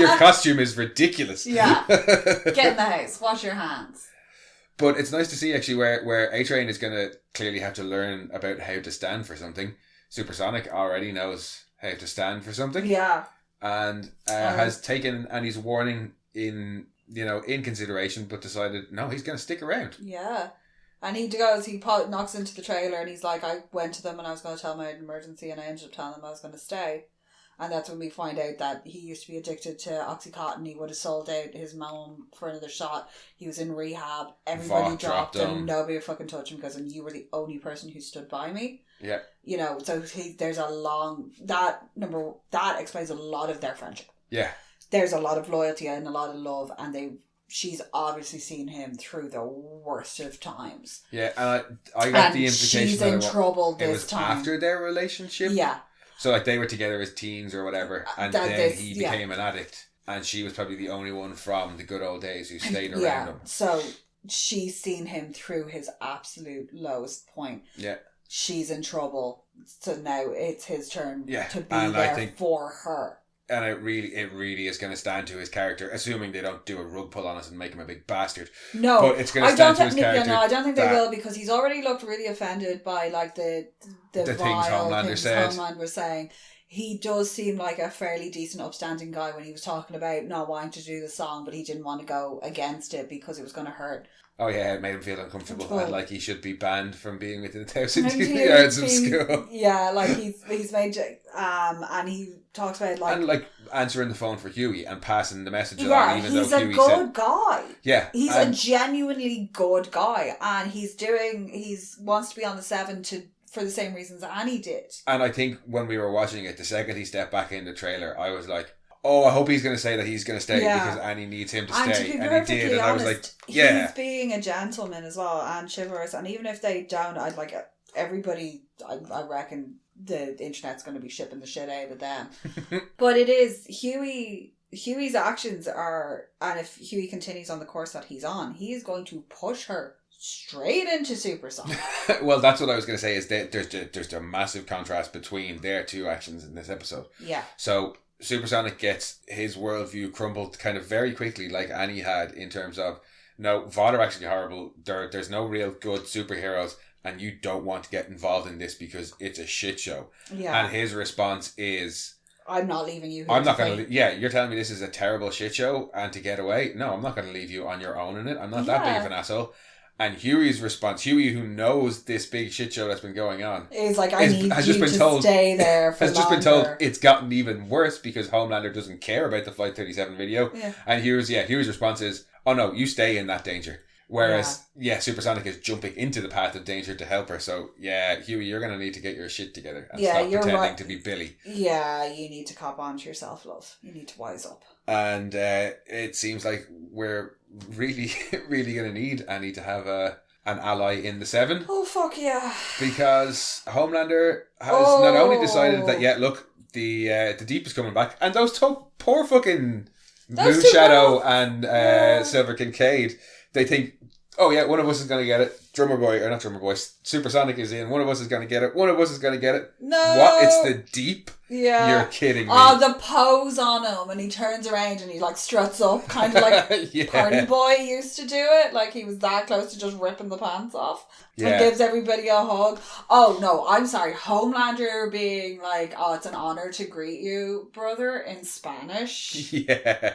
your costume is ridiculous. Yeah. Get in the house. Wash your hands. But it's nice to see actually where A-Train is going to clearly have to learn about how to stand for something. Supersonic already knows how to stand for something. Yeah. And has taken Annie's warning in consideration, but decided, no, he's going to stick around. Yeah. And he knocks into the trailer and he's like, I went to them and I was going to tell them I had an emergency and I ended up telling them I was going to stay. And that's when we find out that he used to be addicted to Oxycontin. He would have sold out his mom for another shot. He was in rehab. Everybody Vought dropped him. Nobody would fucking touch him because you were the only person who stood by me. Yeah. So there's a long... That explains a lot of their friendship. Yeah. There's a lot of loyalty and a lot of love, and she's obviously seen him through the worst of times. Yeah, and I got the implication she's in trouble this it was time. After their relationship. Yeah. So like they were together as teens or whatever, and then he became an addict, and she was probably the only one from the good old days who stayed around him. So she's seen him through his absolute lowest point. Yeah. She's in trouble, so now it's his turn to be and there for her. And it really is going to stand to his character, assuming they don't do a rug pull on us and make him a big bastard. No, but it's going to stand to his character. No, I don't think they will, because he's already looked really offended by like the things Homelander was saying. He does seem like a fairly decent, upstanding guy when he was talking about not wanting to do the song, but he didn't want to go against it because it was going to hurt. Oh yeah, it made him feel uncomfortable and like he should be banned from being within 1,000 yards of school. Yeah, like he's made and he talks about like and like answering the phone for Huey and passing the message along, even he's though a Huey good guy. Yeah, he's a genuinely good guy, and he wants to be on the 7 for the same reasons Annie did. And I think when we were watching it, the second he stepped back in the trailer, I was like, oh, I hope he's going to say that he's going to stay because Annie needs him to stay. And he did. And I was like, yeah. He's being a gentleman as well and chivalrous. And even if they don't, I'd like everybody, I reckon the internet's going to be shipping the shit out of them. But it is, Huey's actions are, and if Huey continues on the course that he's on, he is going to push her straight into Supersonic. Well, that's what I was going to say, is that there's a massive contrast between their two actions in this episode. Yeah. So Supersonic gets his worldview crumbled kind of very quickly, like Annie had, in terms of, no, Vought are actually horrible. There's no real good superheroes, and you don't want to get involved in this because it's a shit show. Yeah. And his response is, I'm not leaving you here. I'm not going to... Yeah, you're telling me this is a terrible shit show and to get away? No, I'm not going to leave you on your own in it. I'm not that big of an asshole. And Huey's response, Huey, who knows this big shit show that's been going on, is like, I need you to stay there for longer. Has just been told it's gotten even worse because Homelander doesn't care about the Flight 37 video. Yeah. And Huey's response is, oh no, you stay in that danger. Whereas, Supersonic is jumping into the path of danger to help her. So, Huey, you're going to need to get your shit together and stop pretending to be Billy. Yeah, you need to cop on to your self-love. You need to wise up. And it seems like we're really, really going to need Annie to have an ally in the 7. Oh, fuck yeah. Because Homelander has not only decided that, look, the Deep is coming back. And those poor fucking Moonshadow and Silver Kincaid, they think, oh yeah, one of us is going to get it. Supersonic is in. One of us is going to get it. No. What? It's the Deep? Yeah. You're kidding me. Oh, the pose on him, and he turns around and he like struts up, kind of like Party Boy used to do it. Like he was that close to just ripping the pants off. Yeah. And gives everybody a hug. Oh no, I'm sorry. Homelander being like, oh, it's an honor to greet you, brother, in Spanish. Yeah.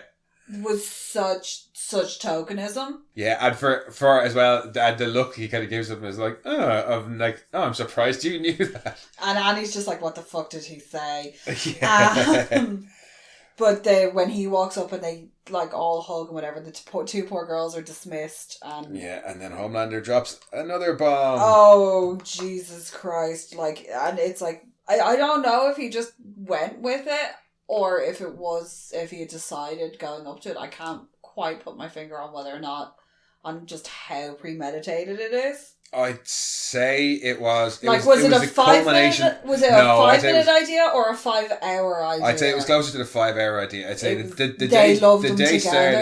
Was such tokenism. Yeah, and for as well, the look he kind of gives him is like, I'm surprised you knew that. And Annie's just like, what the fuck did he say? Yeah. But when he walks up and they like all hug and whatever, the two poor girls are dismissed. And then Homelander drops another bomb. Oh, Jesus Christ. And it's like, I don't know if he just went with it, or if he had decided going up to it. I can't quite put my finger on whether or not, on just how premeditated it is. I'd say it was. Was it a 5 minute? Was it a 5 minute idea or a 5 hour idea? I'd say it was closer to the 5 hour idea. I'd say the day started.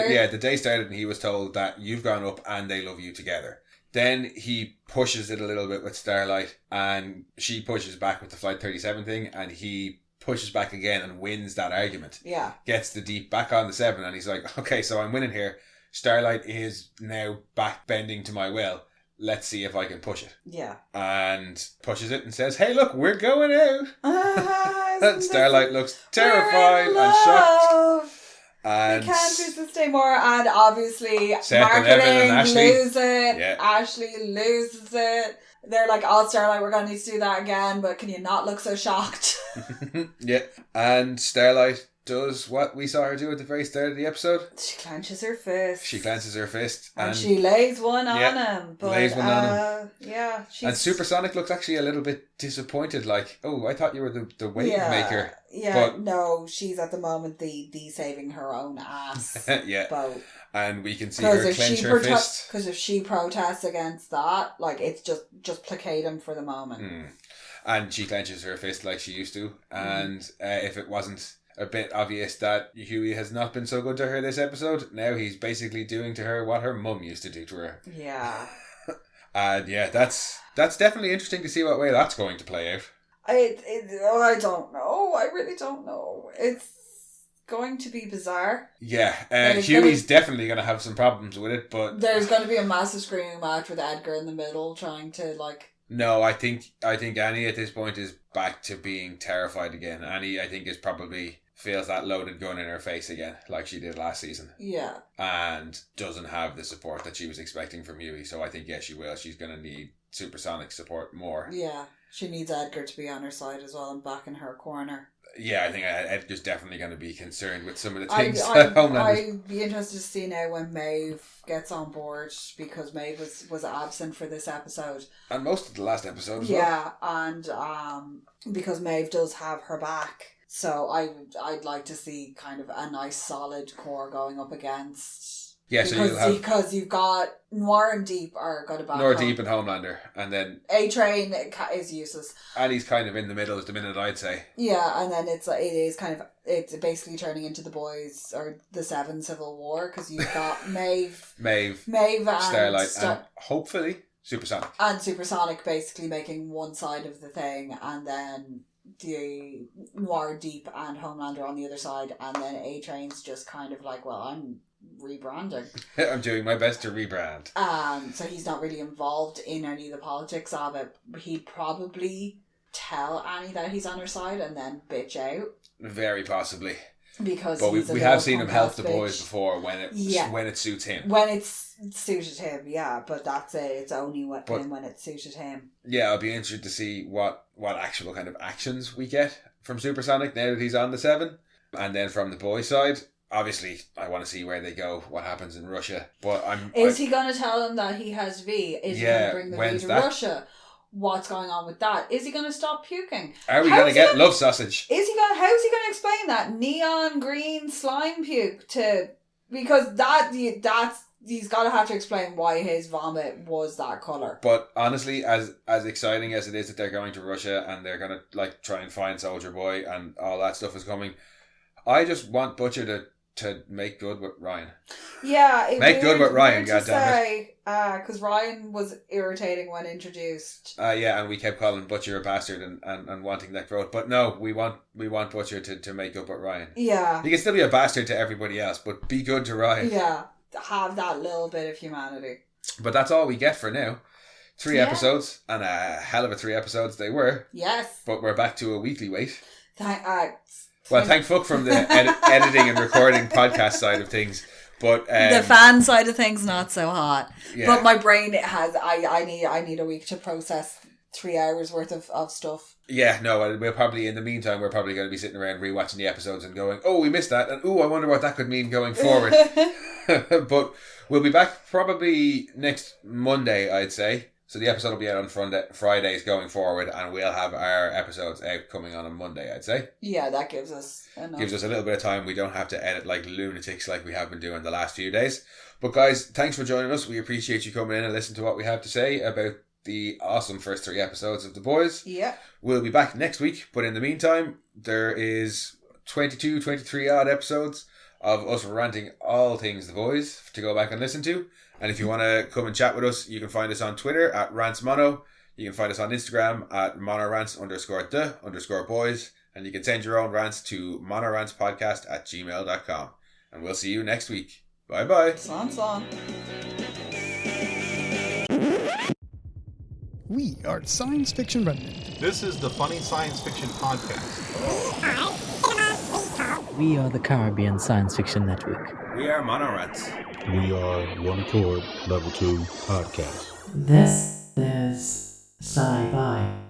Yeah, the day started, and he was told that you've gone up and they love you together. Then he pushes it a little bit with Starlight, and she pushes back with the Flight 37 thing, and he pushes back again and wins that argument. Yeah. Gets the Deep back on the 7, and he's like, okay, so I'm winning here. Starlight is now back bending to my will. Let's see if I can push it. Yeah. And pushes it and says, hey, look, we're going out. And Starlight looks terrified and shocked. And he can't resist anymore. And obviously, Seth marketing and lose it. Yeah. Ashley loses it. They're like, oh, Starlight, we're going to need to do that again, but can you not look so shocked? Yeah. And Starlight does what we saw her do at the very start of the episode. She clenches her fist. And she lays one on him. But, lays one on him. Yeah. And Supersonic looks actually a little bit disappointed, like, oh, I thought you were the wave maker. Yeah, but no, she's at the moment the saving her own ass. Yeah. Boat. And we can see her clench her fist. Because if she protests against that, like, it's just placate him for the moment. Mm. And she clenches her fist like she used to. And if it wasn't a bit obvious that Huey has not been so good to her this episode, now he's basically doing to her what her mum used to do to her. Yeah. And that's definitely interesting to see what way that's going to play out. I don't know. I really don't know. It's going to be bizarre. Yeah, Huey's definitely going to have some problems with it, but there's going to be a massive screaming match with Edgar in the middle trying to like... No, I think Annie at this point is back to being terrified again. Annie, I think, is probably feels that loaded gun in her face again, like she did last season. Yeah. And doesn't have the support that she was expecting from Huey. So I think, she will. She's going to need Supersonic support more. Yeah. She needs Edgar to be on her side as well and back in her corner. Yeah, I think Edgar's definitely going to be concerned with some of the things. I'd be interested to see now when Maeve gets on board, because Maeve was absent for this episode. And most of the last episode as well. Yeah, and because Maeve does have her back. So I'd like to see kind of a nice solid core going up against... Yeah, because you've got Noir and Deep are got a back. Noir, Deep and Homelander, and then A-Train is useless. Annie's kind of in the middle at the minute, I'd say. Yeah, and then it's basically turning into the boys or the 7 Civil War, because you've got Maeve, and Starlight, and hopefully Supersonic. And Supersonic basically making one side of the thing, and then the Noir Deep and Homelander on the other side, and then A-Train's just kind of like, well, I'm rebranding. I'm doing my best to rebrand. So he's not really involved in any of the politics of it. He'd probably tell Annie that he's on her side and then bitch out. Very possibly. Because but we have seen him help the boys before when it suits him. When it's suited him, yeah. But that's it. It's only when it suited him. Yeah, I'll be interested to see what actual kind of actions we get from Supersonic now that he's on the 7. And then from the boys' side, obviously, I want to see where they go, what happens in Russia. But Is he going to tell them that he has V? Is he going to bring the V to Russia? What's going on with that? Is he going to stop puking? Are we going to get love sausage? How's he going to explain that neon green slime puke to? Because he's got to have to explain why his vomit was that colour. But honestly, as exciting as it is that they're going to Russia and they're going to try and find Soldier Boy and all that stuff is coming, I just want Butcher to make good with Ryan. Yeah, make good with Ryan, goddammit. Because Ryan was irritating when introduced. Yeah, and we kept calling Butcher a bastard and wanting that growth. But no, we want Butcher to make up with Ryan. Yeah. He can still be a bastard to everybody else, but be good to Ryan. Yeah, have that little bit of humanity. But that's all we get for now. 3 episodes, and a hell of a 3 episodes they were. Yes. But we're back to a weekly wait. Thank fuck from the editing and recording podcast side of things, but the fan side of things not so hot. Yeah. But my brain has. I need a week to process 3 hours worth of stuff. Yeah, no, we'll probably in the meantime we're probably going to be sitting around rewatching the episodes and going, oh, we missed that, and oh, I wonder what that could mean going forward. But we'll be back probably next Monday, I'd say. So the episode will be out on Fridays going forward, and we'll have our episodes out coming on Monday, I'd say. Yeah, that gives us enough. Gives us a little bit of time. We don't have to edit like lunatics like we have been doing the last few days. But guys, thanks for joining us. We appreciate you coming in and listening to what we have to say about the awesome first 3 episodes of The Boys. Yeah. We'll be back next week, but in the meantime, there is 22, 23 odd episodes of us ranting all things The Boys to go back and listen to. And if you want to come and chat with us, you can find us on Twitter at rantsmono. You can find us on Instagram at monorants_the_boys. And you can send your own rants to monorantspodcast@gmail.com. And we'll see you next week. Bye bye. Son. We are Science Fiction Remnant. This is the Funny Science Fiction Podcast. We are the Caribbean Science Fiction Network. We are Monorants. We are One Accord Level 2 Podcast. This is Sci-Fi.